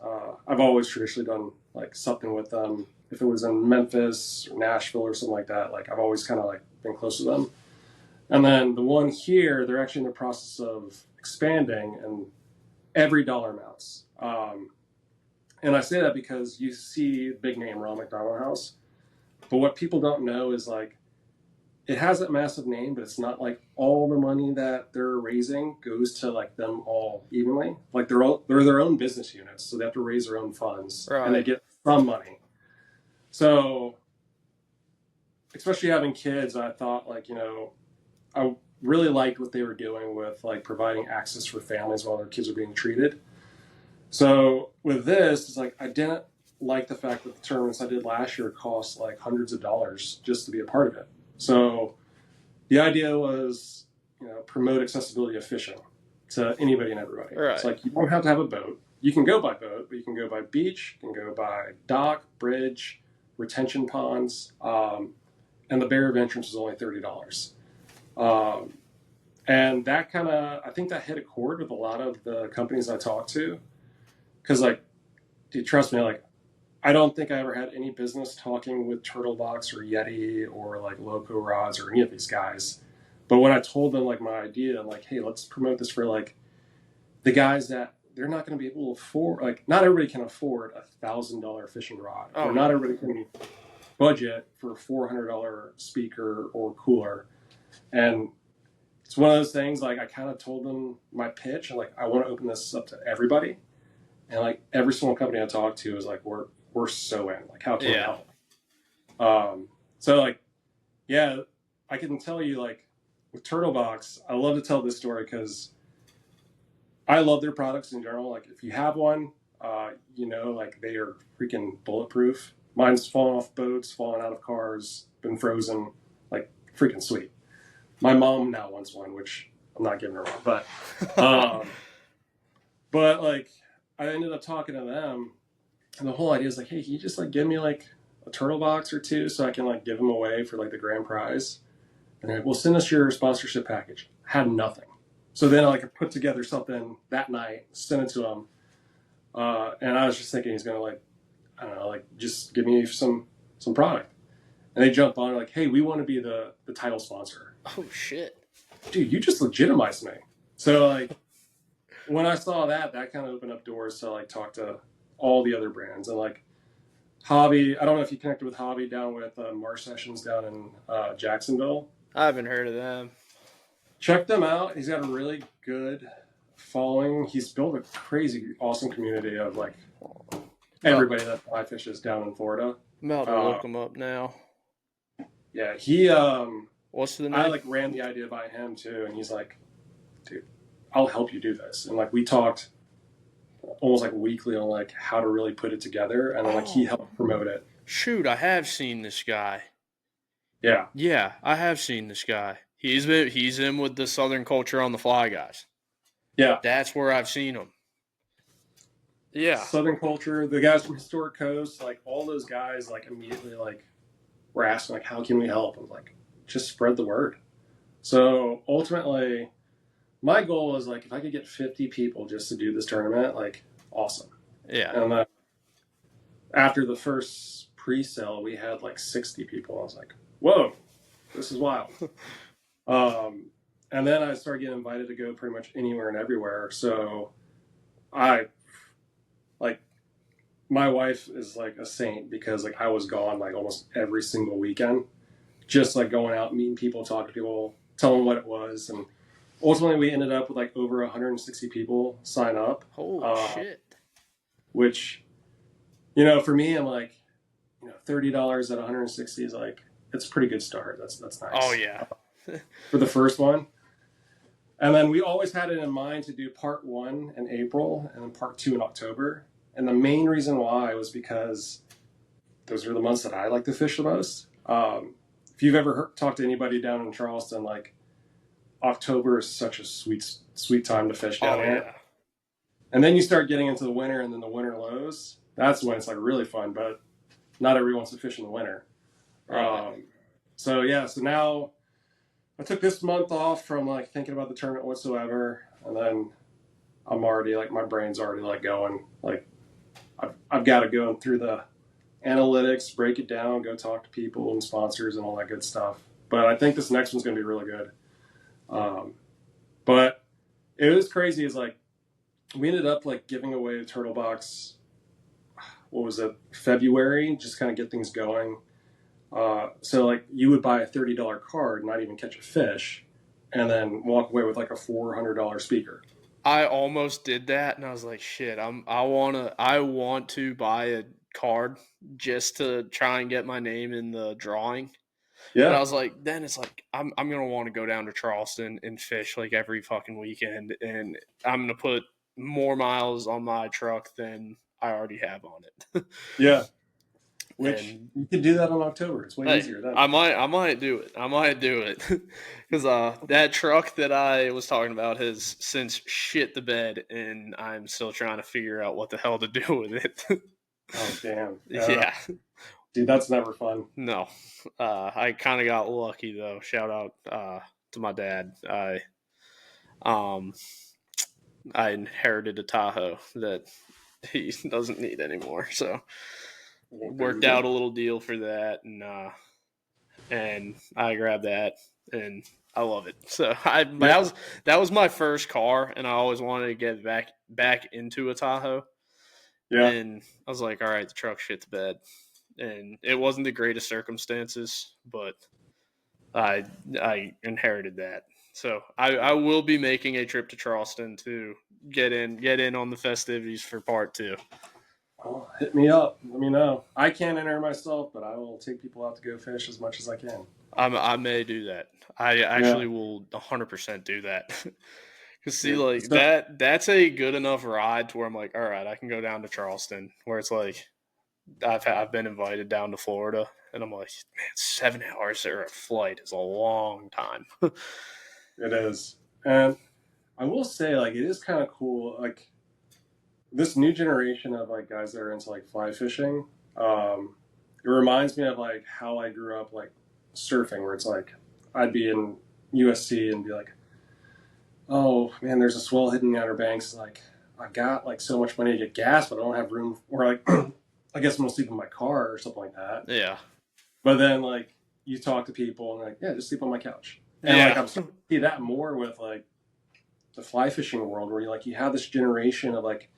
I've always traditionally done like something with them. If it was in Memphis or Nashville or something like that, like I've always kind of like been close to them. And then the one here, they're actually in the process of expanding and every dollar amounts. And I say that because you see big name Ron McDonald House, but what people don't know is like, it has that massive name, but it's not like all the money that they're raising goes to like them all evenly. Like they're their own business units, so they have to raise their own funds, right, and they get some money. So, especially having kids, I thought like, you know, I really liked what they were doing with like providing access for families while their kids are being treated. So with this, it's like I didn't like the fact that the tournaments I did last year cost like hundreds of dollars just to be a part of it. So the idea was, you know, promote accessibility of fishing to anybody and everybody. Right. It's like you don't have to have a boat. You can go by boat, but you can go by beach, you can go by dock, bridge, retention ponds, and the barrier of entrance is only $30. And that kind of, I think that hit a chord with a lot of the companies I talked to. Because, like, dude, trust me, like, I don't think I ever had any business talking with Turtlebox or Yeti or like Loco Rods or any of these guys. But when I told them like my idea, I'm like, hey, let's promote this for like the guys that they're not going to be able to afford. Like, not everybody can afford $1,000 fishing rod, or not everybody can budget for a $400 speaker or cooler. And it's one of those things. Like, I kind of told them my pitch, and like, I want to open this up to everybody. And like every single company I talked to is like, we're so in. Like, how can we help? So like, yeah, I can tell you like with Turtlebox, I love to tell this story because I love their products in general. Like if you have one, you know, like they are freaking bulletproof. Mine's fallen off boats, fallen out of cars, been frozen, like freaking sweet. My mom now wants one, which I'm not giving her one, but like I ended up talking to them. And the whole idea is like, hey, can you just like give me like a turtle box or two so I can like give them away for like the grand prize? And they're like, well, send us your sponsorship package. I had nothing. So then I put together something that night, sent it to him. And I was just thinking he's going to like, I don't know, like just give me some product. And they jumped on like, hey, we want to be the title sponsor. Oh, shit. Dude, you just legitimized me. So like when I saw that kind of opened up doors to like talk to all the other brands. And like Hobby, I don't know if you connected with Hobby down with Marsh Sessions down in Jacksonville. I haven't heard of them. Check them out. He's got a really good following. He's built a crazy, awesome community of like everybody that fly fishes down in Florida. I'm about to look him up now. Yeah, he. What's the name? I like ran the idea by him too, and he's like, "Dude, I'll help you do this." And like we talked almost like weekly on like how to really put it together, and then like he helped promote it. Shoot, I have seen this guy. Yeah. Yeah, I have seen this guy. He's in with the Southern Culture on the Fly guys. Yeah. That's where I've seen him. Yeah. Southern Culture, the guys from Historic Coast, like all those guys like immediately like were asking like, how can we help? I was like, just spread the word. So ultimately my goal is like, if I could get 50 people just to do this tournament, like awesome. Yeah. And after the first pre-sale, we had like 60 people. I was like, whoa, this is wild. And then I started getting invited to go pretty much anywhere and everywhere. So my wife is like a saint because like I was gone like almost every single weekend, just like going out, meeting people, talking to people, telling them what it was. And ultimately we ended up with like over 160 people sign up. Holy shit. Which, you know, for me, I'm like, you know, $30 at 160 is like, it's a pretty good start. That's nice. Oh yeah. for the first one. And then we always had it in mind to do part 1 in April and then part 2 in October. And the main reason why was because those are the months that I like to fish the most. If you've ever talked to anybody down in Charleston, like October is such a sweet time to fish down here. Yeah. And then you start getting into the winter, and then the winter lows. That's when it's like really fun, but not everyone wants to fish in the winter. Right. So now I took this month off from like thinking about the tournament whatsoever, and then I'm already like my brain's already like going like I've got to go through the analytics, break it down, go talk to people and sponsors and all that good stuff. But I think this next one's going to be really good. But it was crazy. Is like we ended up like giving away a turtle box. What was it? February, just kind of get things going. So like you would buy a $30 card, not even catch a fish, and then walk away with like a $400 speaker. I almost did that, and I was like, "Shit, I want to buy a card just to try and get my name in the drawing." Yeah. But I was like, then it's like I'm gonna want to go down to Charleston and fish like every fucking weekend, and I'm gonna put more miles on my truck than I already have on it. Yeah. Which you could do that in October. It's way easier then. I might do it. I might do it because that truck that I was talking about has since shit the bed, and I'm still trying to figure out what the hell to do with it. Oh damn! Yeah, dude, that's never fun. No, I kind of got lucky though. Shout out to my dad. I inherited a Tahoe that he doesn't need anymore, so worked out a little deal for that, and I grabbed that, and I love it. So that was my first car, and I always wanted to get back into a Tahoe. Yeah, and I was like, all right, the truck shit the bed, and it wasn't the greatest circumstances, but I inherited that. So I will be making a trip to Charleston to get in on the festivities for part 2. Oh, hit me up. Let me know. I can't enter myself, but I will take people out to go fish as much as I can. I may do that. I actually will 100% do that. Because see, like that's a good enough ride to where I'm like, all right, I can go down to Charleston. Where it's like, I've been invited down to Florida, and I'm like, man, 7 hours there a flight is a long time. It is, and I will say, like, it is kind of cool, like. This new generation of like guys that are into like fly fishing, it reminds me of like how I grew up like surfing, where it's like I'd be in USC and be like, oh man, there's a swell hitting the Outer Banks. Like I got like so much money to get gas, but I don't have room. Or like I guess I'm gonna sleep in my car or something like that. Yeah. But then like you talk to people and like, yeah, just sleep on my couch. And like I'm starting to see that more with like the fly fishing world, where you have this generation of like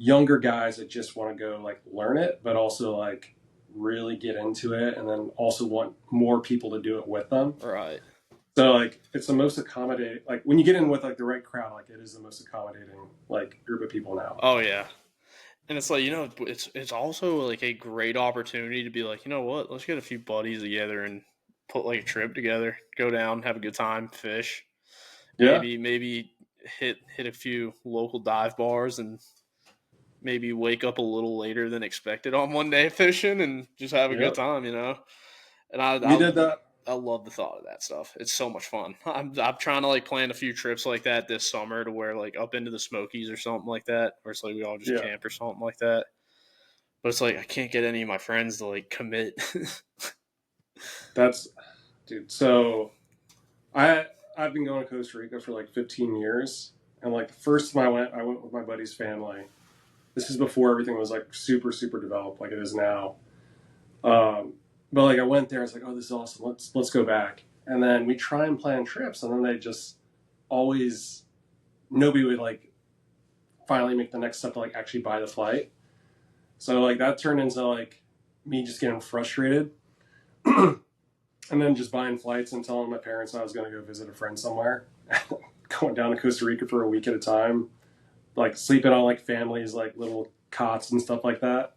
younger guys that just want to go like learn it, but also like really get into it, and then also want more people to do it with them. Right. So like it's the most accommodating. Like when you get in with like the right crowd, like it is the most accommodating like group of people now. Oh yeah, and it's like it's also like a great opportunity to be like, you know what, let's get a few buddies together and put like a trip together, go down, have a good time, fish. Yeah. Maybe hit a few local dive bars and maybe wake up a little later than expected on one day fishing and just have a good time, you know? And we did that. I love the thought of that stuff. It's so much fun. I'm trying to like plan a few trips like that this summer to where like up into the Smokies or something like that, where it's like we all just camp or something like that. But it's like I can't get any of my friends to like commit. Dude. So I've been going to Costa Rica for like 15 years, and like the first time I went with my buddy's family. This is before everything was like super, super developed like it is now. But like I went there, I was like, oh, this is awesome. Let's go back. And then we try and plan trips, and then they just always, nobody would like finally make the next step to like actually buy the flight. So like that turned into like me just getting frustrated. And then just buying flights and telling my parents I was going to go visit a friend somewhere. Going down to Costa Rica for a week at a time. Like sleeping on like families, like little cots and stuff like that.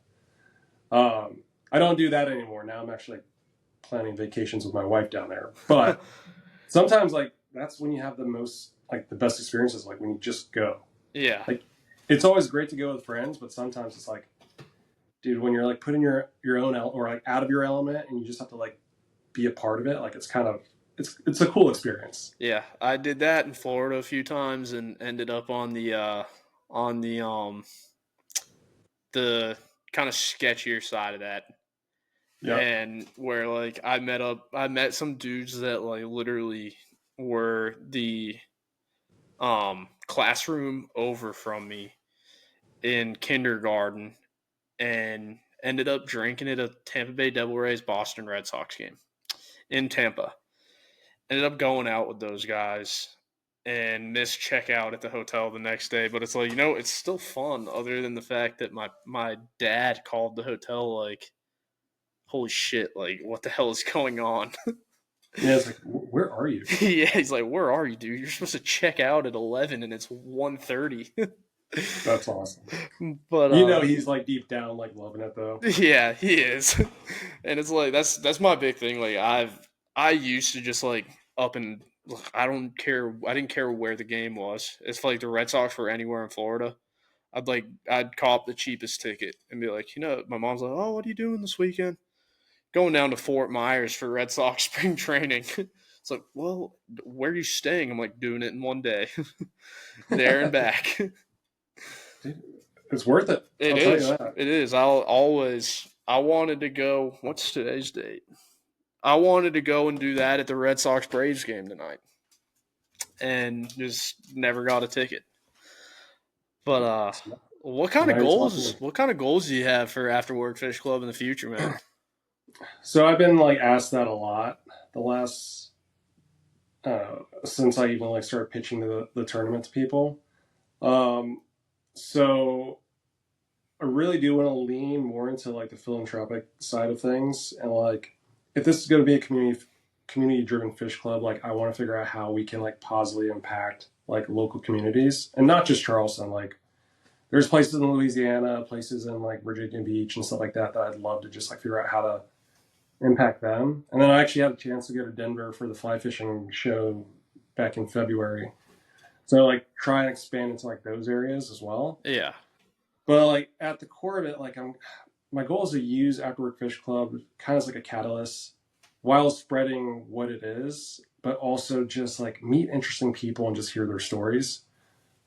I don't do that anymore. Now I'm actually planning vacations with my wife down there. But sometimes like that's when you have the most like the best experiences, like when you just go. Yeah. Like it's always great to go with friends, but sometimes it's like, dude, when you're like putting your own or like out of your element and you just have to like be a part of it, like it's kind of it's a cool experience. Yeah. I did that in Florida a few times and ended up on the kind of sketchier side of that. Yeah. And where like I met some dudes that like literally were the classroom over from me in kindergarten and ended up drinking at a Tampa Bay Devil Rays Boston Red Sox game in Tampa. Ended up going out with those guys and missed checkout at the hotel the next day. But it's like, it's still fun other than the fact that my dad called the hotel like, holy shit, like what the hell is going on? Yeah, it's like, where are you? Yeah, he's like, where are you, dude? You're supposed to check out at 11 and it's 1:30. That's awesome. But he's like deep down like loving it though. Yeah, he is. And it's like that's my big thing. Like I used to just like up and look, I didn't care where the game was. If like the Red Sox were anywhere in Florida, I'd cop the cheapest ticket and be like, my mom's like, "Oh, what are you doing this weekend?" Going down to Fort Myers for Red Sox spring training. It's like, well, where are you staying? I'm like, doing it in one day. There and back. It's worth it. It I'll is. tell you that. It is. I wanted to go, what's today's date? I wanted to go and do that at the Red Sox Braves game tonight. And just never got a ticket. But what kind of goals do you have for After Work Fish Club in the future, man? So I've been like asked that a lot the last since I even like started pitching the tournament to people. So I really do want to lean more into like the philanthropic side of things, and like if this is going to be a community driven fish club, like I want to figure out how we can like positively impact like local communities, and not just Charleston. Like there's places in Louisiana, places in like Virginia Beach and stuff like that I'd love to just like figure out how to impact them. And then I actually had a chance to go to Denver for the fly fishing show back in February. So like try and expand into like those areas as well. Yeah. But like at the core of it, like my goal is to use After Work Fish Club kind of as like a catalyst while spreading what it is, but also just like meet interesting people and just hear their stories.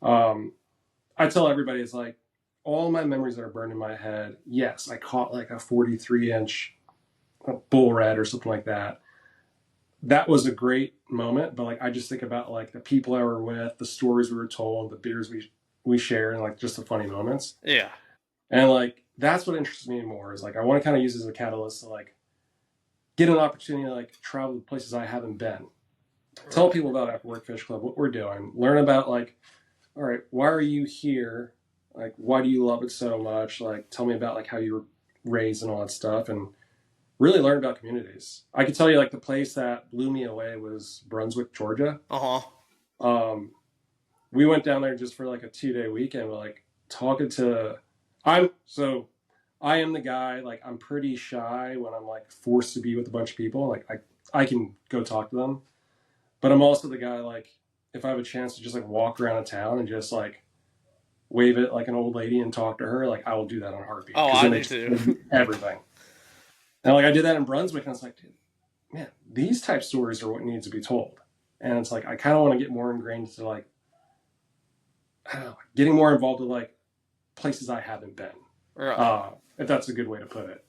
I tell everybody, it's like all my memories that are burned in my head. Yes, I caught like a 43-inch bull red or something like that. That was a great moment, but like I just think about like the people I were with, the stories we were told, the beers we shared, and like just the funny moments. Yeah. And like that's what interests me more is like I want to kind of use it as a catalyst to like get an opportunity to like travel to places I haven't been. Tell people about After Work Fish Club, what we're doing. Learn about like, all right, why are you here? Like, why do you love it so much? Like, tell me about like how you were raised and all that stuff, and really learn about communities. I could tell you like the place that blew me away was Brunswick, Georgia. We went down there just for like a 2-day weekend. We're like talking to, I am the guy, like I'm pretty shy when I'm like forced to be with a bunch of people. Like I can go talk to them, but I'm also the guy, like if I have a chance to just like walk around a town and just like wave at like an old lady and talk to her, like I will do that on a heartbeat. Oh, I do too. Everything. And like I did that in Brunswick, and I was like, dude, man, these type stories are what needs to be told. And it's like I kind of want to get more ingrained into like, I don't know, getting more involved with like places I haven't been. Right. If that's a good way to put it.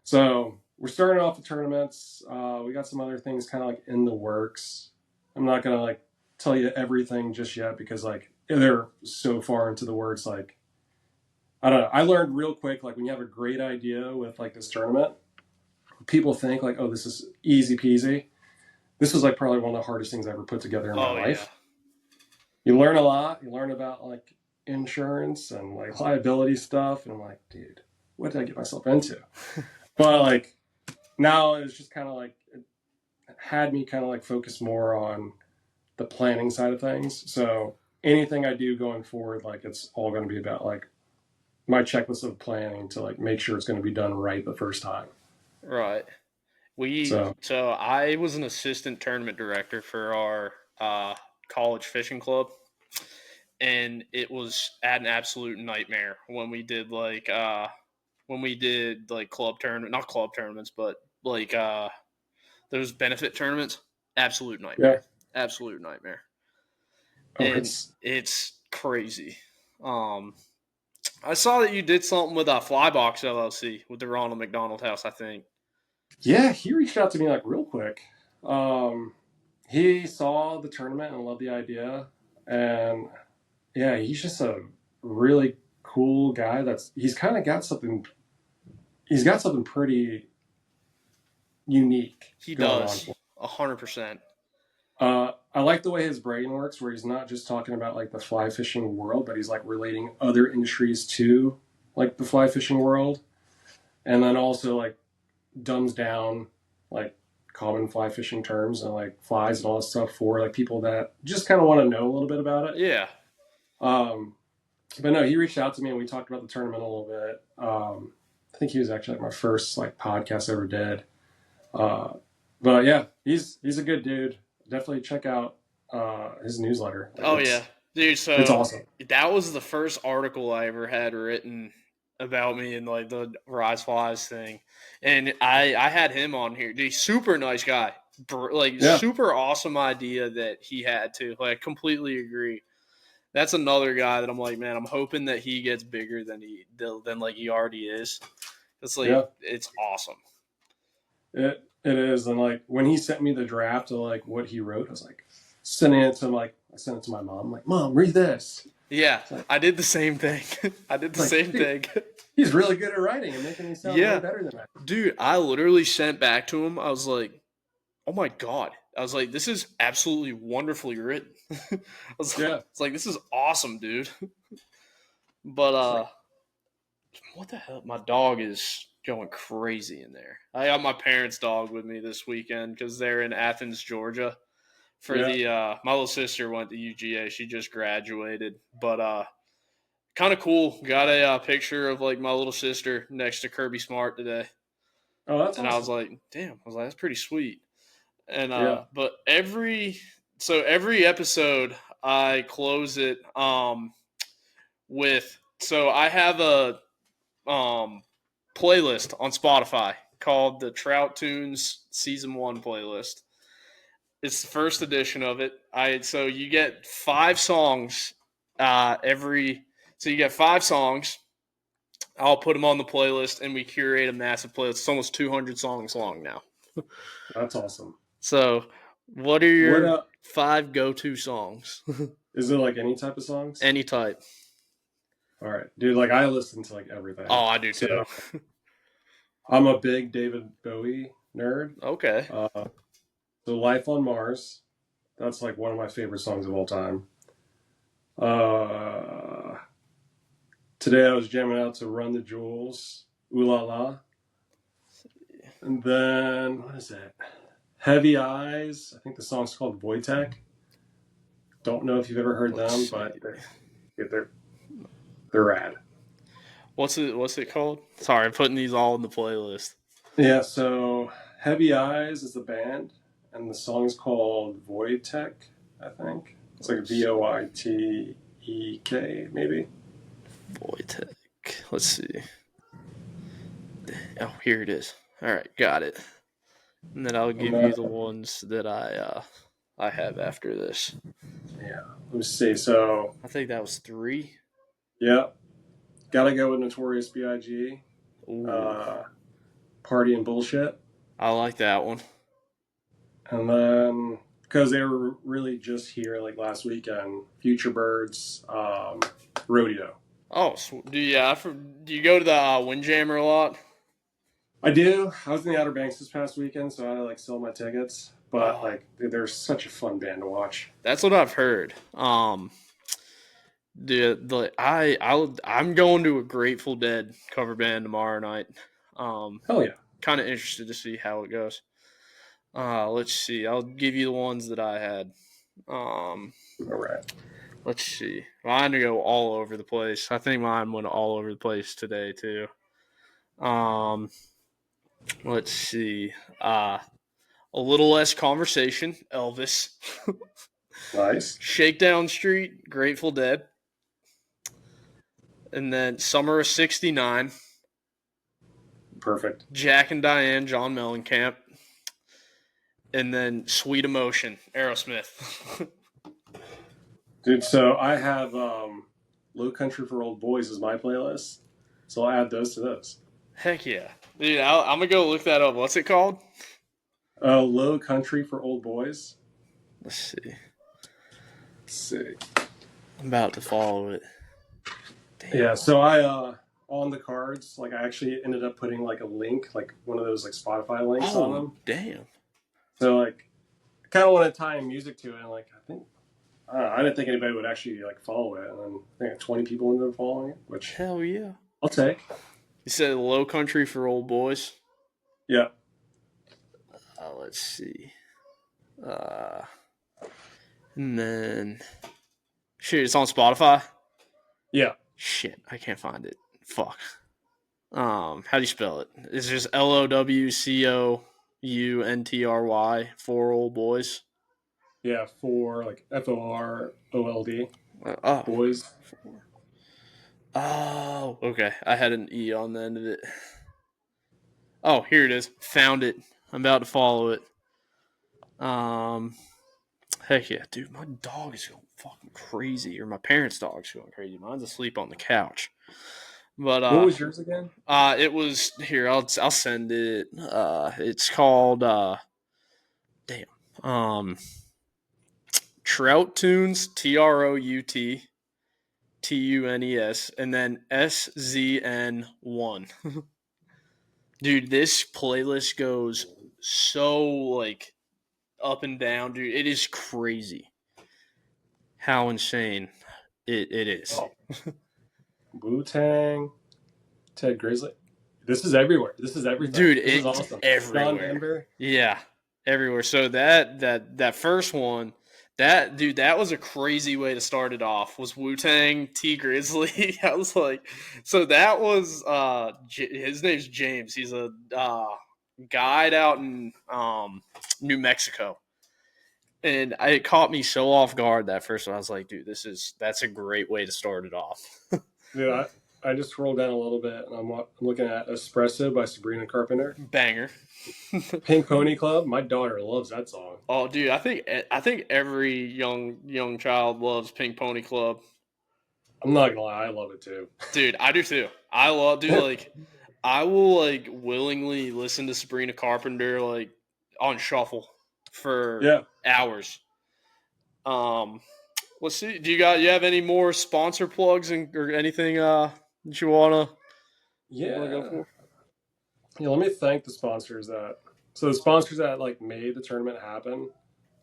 So we're starting off the tournaments. We got some other things kind of like in the works. I'm not gonna like tell you everything just yet because like they're so far into the works. Like I don't know. I learned real quick, like when you have a great idea with like this tournament, people think like, oh, this is easy peasy. This was like probably one of the hardest things I ever put together in my life. You learn a lot. You learn about like insurance and like liability stuff. And I'm like, dude, what did I get myself into? But like now it's just kind of like, it had me kind of like focus more on the planning side of things. So anything I do going forward, like it's all going to be about like my checklist of planning to like make sure it's going to be done right the first time. Right. So I was an assistant tournament director for our college fishing club, and it was an absolute nightmare when we did like club tournament, not club tournaments, but like those benefit tournaments. Absolute Yeah. nightmare. Absolute nightmare. Oh, And it's crazy. I saw that you did something with a Flybox LLC with the Ronald McDonald House, I think. yeah, he reached out to me like real quick. He saw the tournament and loved the idea, and yeah, he's just a really cool guy. He's kind of got something. He's got something pretty unique. He going does, on. 100%. I like the way his brain works, where he's not just talking about like the fly fishing world, but he's like relating other industries to like the fly fishing world, and then also like dumbs down like common fly fishing terms and like flies and all that stuff for like people that just kind of want to know a little bit about it. Yeah. But no, he reached out to me and we talked about the tournament a little bit. I think he was actually like my first like podcast I ever did. But yeah, he's a good dude. Definitely check out his newsletter. Yeah, dude. So it's awesome. That was the first article I ever had written about me and like the Rise Flies thing, and I had him on here. Dude, super nice guy. Super awesome idea that he had too. Like, completely agree. That's another guy that I'm like, man, I'm hoping that he gets bigger than he already is. It's like it's awesome. It is, and like when he sent me the draft of like what he wrote, I was like sending it to I sent it to my mom. I'm like, Mom, read this. Yeah, like, I did the same thing. Thing. He's really good at writing and making me sound way better than that. Dude, I literally sent back to him. I was like, oh my God. I was like, this is absolutely wonderfully written. It's like, this is awesome, dude. But what the hell? My dog is going crazy in there. I got my parents' dog with me this weekend because they're in Athens, Georgia. For my little sister went to UGA. She just graduated. But kind of cool. Got a picture of like my little sister next to Kirby Smart today. Oh, that's awesome. I was like, damn. I was like, that's pretty sweet. And but every episode I close it with, so I have a playlist on Spotify called the Trout Tunes Season 1 playlist. It's the first edition of it. So you get 5 songs so you get 5 songs. I'll put them on the playlist and we curate a massive playlist. It's almost 200 songs long now. That's awesome. So, what are your 5 go-to songs? Is it like any type of songs? Any type. All right, dude. Like, I listen to like everything. Oh, I do too. I'm a big David Bowie nerd. Okay. So, "Life on Mars," that's like one of my favorite songs of all time. Today I was jamming out to "Run the Jewels," "Ooh La La," and then what is that? "Heavy Eyes." I think the song's called "Wojtek." Don't know if you've ever heard them, but they're rad. What's it called? Sorry, I'm putting these all in the playlist. Yeah, so "Heavy Eyes" is the band, and the song's called "Wojtek," I think. It's like Voitek, maybe. Wojtek. Let's see. Oh, here it is. All right, got it. And then I'll give you the ones that I have after this. Yeah, let me see. So I think that was 3. Yeah, gotta go with Notorious B.I.G. "Party and Bullshit." I like that one. And then, because they were really just here like last weekend, Future Birds, "Rodeo." Oh, do you go to the Windjammer a lot? I do. I was in the Outer Banks this past weekend, so I had to like sell my tickets. But like, they're such a fun band to watch. That's what I've heard. I'm going to a Grateful Dead cover band tomorrow night. Hell yeah! Kind of interested to see how it goes. Let's see. I'll give you the ones that I had. All right. Let's see. Mine go all over the place. I think mine went all over the place today too. Let's see. A little less conversation. Elvis. Nice. Shakedown Street. Grateful Dead. And then Summer of '69. Perfect. Jack and Diane. John Mellencamp. And then Sweet Emotion. Aerosmith. Dude, so I have Low Country for Old Boys as my playlist. So I'll add those to this. Heck yeah. Dude, I'm going to go look that up. What's it called? Low Country for Old Boys. Let's see. Let's see. I'm about to follow it. Damn. Yeah, so I on the cards, like I actually ended up putting like a link, like one of those like Spotify links on them. Damn. So like I kind of want to tie in music to it, and like I didn't think anybody would actually like follow it, and then I think 20 people ended up following it, which hell yeah, I'll take. You said Low Country for Old Boys? Yeah. Let's see. And then shit, it's on Spotify? Yeah. Shit, I can't find it. Fuck. How do you spell it? It's just LOWCOUNTRY for Old Boys. Yeah, for like FOROLD. Boys. Oh, okay. I had an E on the end of it. Oh, here it is. Found it. I'm about to follow it. Heck yeah, dude. My dog is going fucking crazy. Or my parents' dog's going crazy. Mine's asleep on the couch. But what was yours again? It was here. I'll send it. It's called Trout Tunes, TROUTTUNES, and then SZN1. Dude, this playlist goes so like up and down, dude. It is crazy how insane it is. Oh. Wu-Tang, Ted Grizzly. This is everywhere. This is everything. Dude, this is awesome. Everywhere. Yeah, everywhere. So that first one, that was a crazy way to start it off. Was Wu-Tang, T Grizzly. I was like, so that was his name's James. He's a guide out in New Mexico. And it caught me so off guard that first one. I was like, dude, that's a great way to start it off. Dude, I just scrolled down a little bit, and I'm looking at Espresso by Sabrina Carpenter. Banger. Pink Pony Club. My daughter loves that song. Oh, dude, I think every young child loves Pink Pony Club. I'm not gonna lie, I love it too. Dude, I do too. I will willingly listen to Sabrina Carpenter like on shuffle for hours. Let's see. Do you have any more sponsor plugs or anything that you wanna go for? Yeah, let me thank the sponsors the sponsors that like made the tournament happen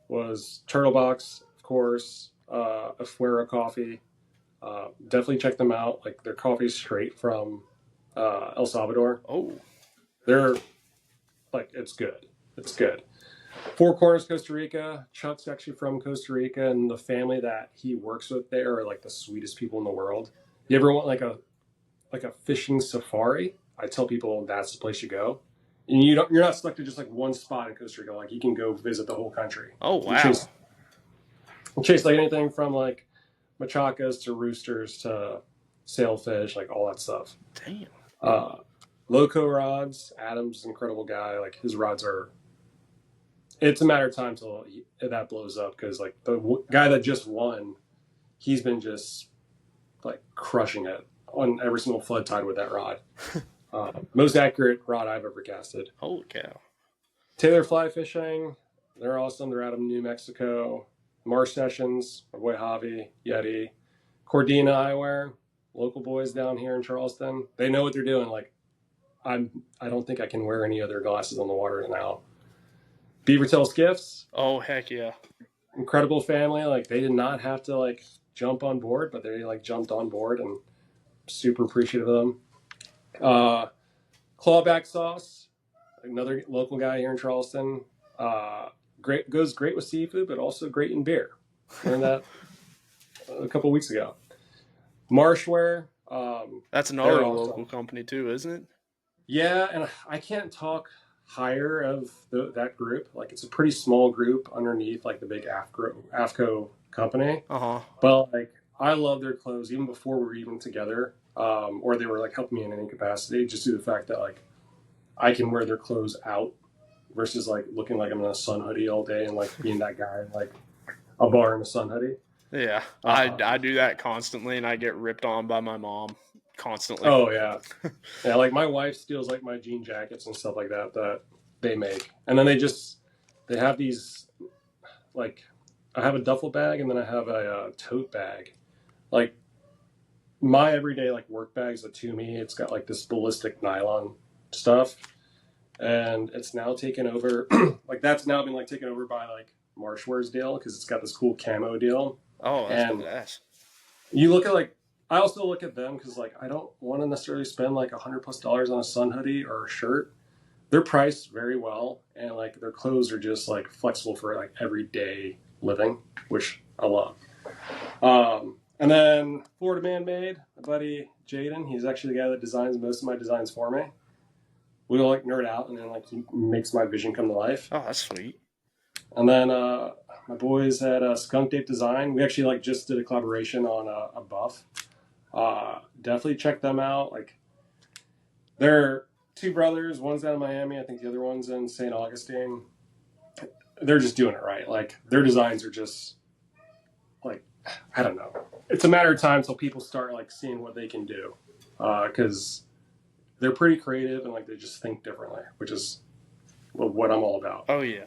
was Turtlebox, of course, Afuera Coffee. Definitely check them out. Like their coffee's straight from El Salvador. Oh, they're like it's good. It's good. Four Corners, Costa Rica. Chuck's actually from Costa Rica, and the family that he works with there are like the sweetest people in the world. You ever want like a fishing safari? I tell people that's the place you go. And you're not stuck to just like one spot in Costa Rica. Like you can go visit the whole country. Oh wow! Chase like anything from like machacas to roosters to sailfish, like all that stuff. Damn. Loco rods. Adam's an incredible guy. Like his rods are. It's a matter of time till that blows up because like the guy that just won, he's been just like crushing it on every single flood tide with that rod. Most accurate rod I've ever casted. Holy cow. Taylor Fly Fishing, they're awesome. They're out of New Mexico. Marsh Sessions, my boy Javi, Yeti. Cordina Eyewear, local boys down here in Charleston. They know what they're doing. Like, I don't think I can wear any other glasses on the water now. Beavertail Skiffs. Oh, heck yeah. Incredible family. Like, they did not have to, like, jump on board, but they, like, jumped on board and super appreciative of them. Clawback Sauce, another local guy here in Charleston. Goes great with seafood, but also great in beer. Learned that a couple weeks ago. Marshwear. That's another local company too, isn't it? Yeah, and I can't talk higher of that group. Like it's a pretty small group underneath like the big AFCO company. Uh-huh. But like I love their clothes even before we were even together, or they were like helping me in any capacity. Just due to the fact that like I can wear their clothes out versus like looking like I'm in a sun hoodie all day and like being that guy in like a bar in a sun hoodie. Yeah, Uh, I do that constantly, and I get ripped on by my mom constantly. oh yeah, yeah. Like my wife steals like my jean jackets and stuff like that they make, and then they have these like I have a duffel bag and then I have a tote bag. Like my everyday like work bag's a Toomey. It's got like this ballistic nylon stuff, and it's now taken over. Like that's now been like taken over by like Marshware's deal because it's got this cool camo deal. Oh, that's And badass. you look at like I also look at them because like I don't want to necessarily spend like $100+ on a sun hoodie or a shirt. They're priced very well, and like their clothes are just like flexible for like everyday living, which I love. And then Florida Man Made, my buddy Jaden, he's actually the guy that designs most of my designs for me. We'll like nerd out, and then like he makes my vision come to life. Oh, that's sweet. And then my boys at Skunk Date Design, we actually like just did a collaboration on a buff. Definitely check them out. Like they're two brothers. One's down in Miami. I think the other one's in St. Augustine. They're just doing it right. Like their designs are just like I don't know. It's a matter of time till people start like seeing what they can do, because they're pretty creative and like they just think differently, which is what I'm all about. Oh yeah.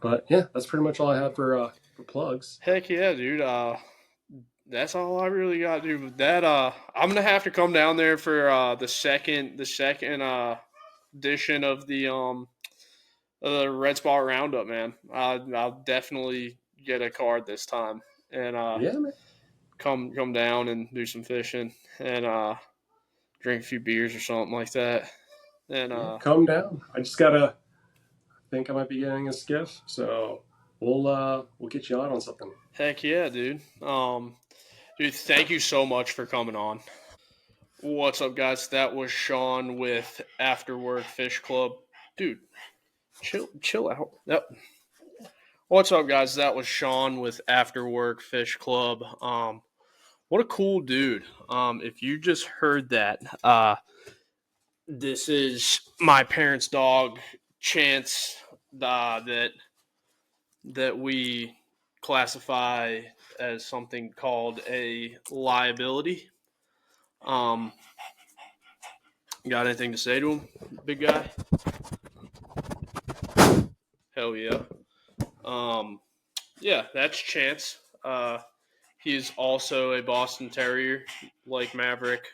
But yeah, that's pretty much all I have for plugs. Heck yeah, dude. That's all I really got to do with that. I'm gonna have to come down there for the second edition of the Red Spot Roundup, man. I'll definitely get a card this time and Yeah, man. come down and do some fishing and drink a few beers or something like that. And Yeah, calm down. I just gotta think I might be getting a skiff, so we'll get you on something. heck yeah, dude. Dude, thank you so much for coming on. What's up, guys? That was Sean with After Work Fish Club. Dude, chill out. Yep. What's up, guys? That was Sean with After Work Fish Club. What a cool dude. If you just heard that, this is my parents' dog, Chance, that we classify as something called a liability. Um, got anything to say to him, big guy? Hell yeah. Yeah, that's Chance. He is also a Boston Terrier, like Maverick,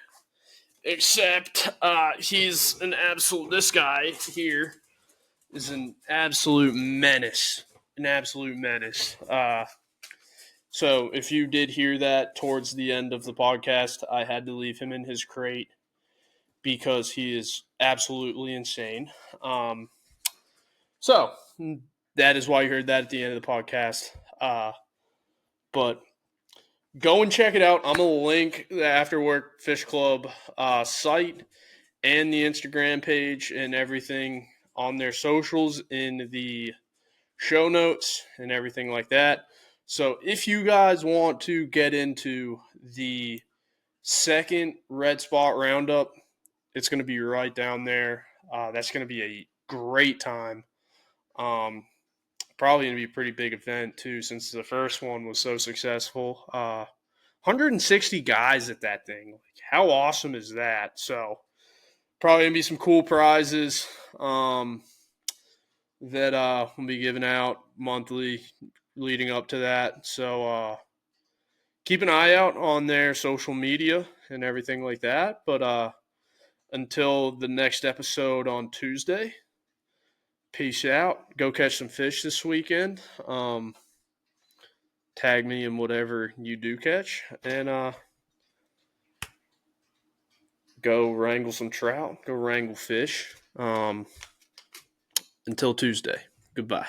except he's an absolute. This guy here is an absolute menace. An absolute menace. So if you did hear that towards the end of the podcast, I had to leave him in his crate because he is absolutely insane. So that is why you heard that at the end of the podcast. But go and check it out. I'm going to link the After Work Fish Club site and the Instagram page and everything on their socials in the show notes and everything like that. So if you guys want to get into the second Red Spot Roundup, it's going to be right down there. That's going to be a great time. Probably going to be a pretty big event too, since the first one was so successful. 160 guys at that thing. Like, how awesome is that? So probably going to be some cool prizes that we'll be giving out monthly leading up to that. So keep an eye out on their social media and everything like that. But until the next episode on Tuesday, peace out. Go catch some fish this weekend. Tag me in whatever you do catch. And go wrangle some trout. Go wrangle fish. Until Tuesday. Goodbye.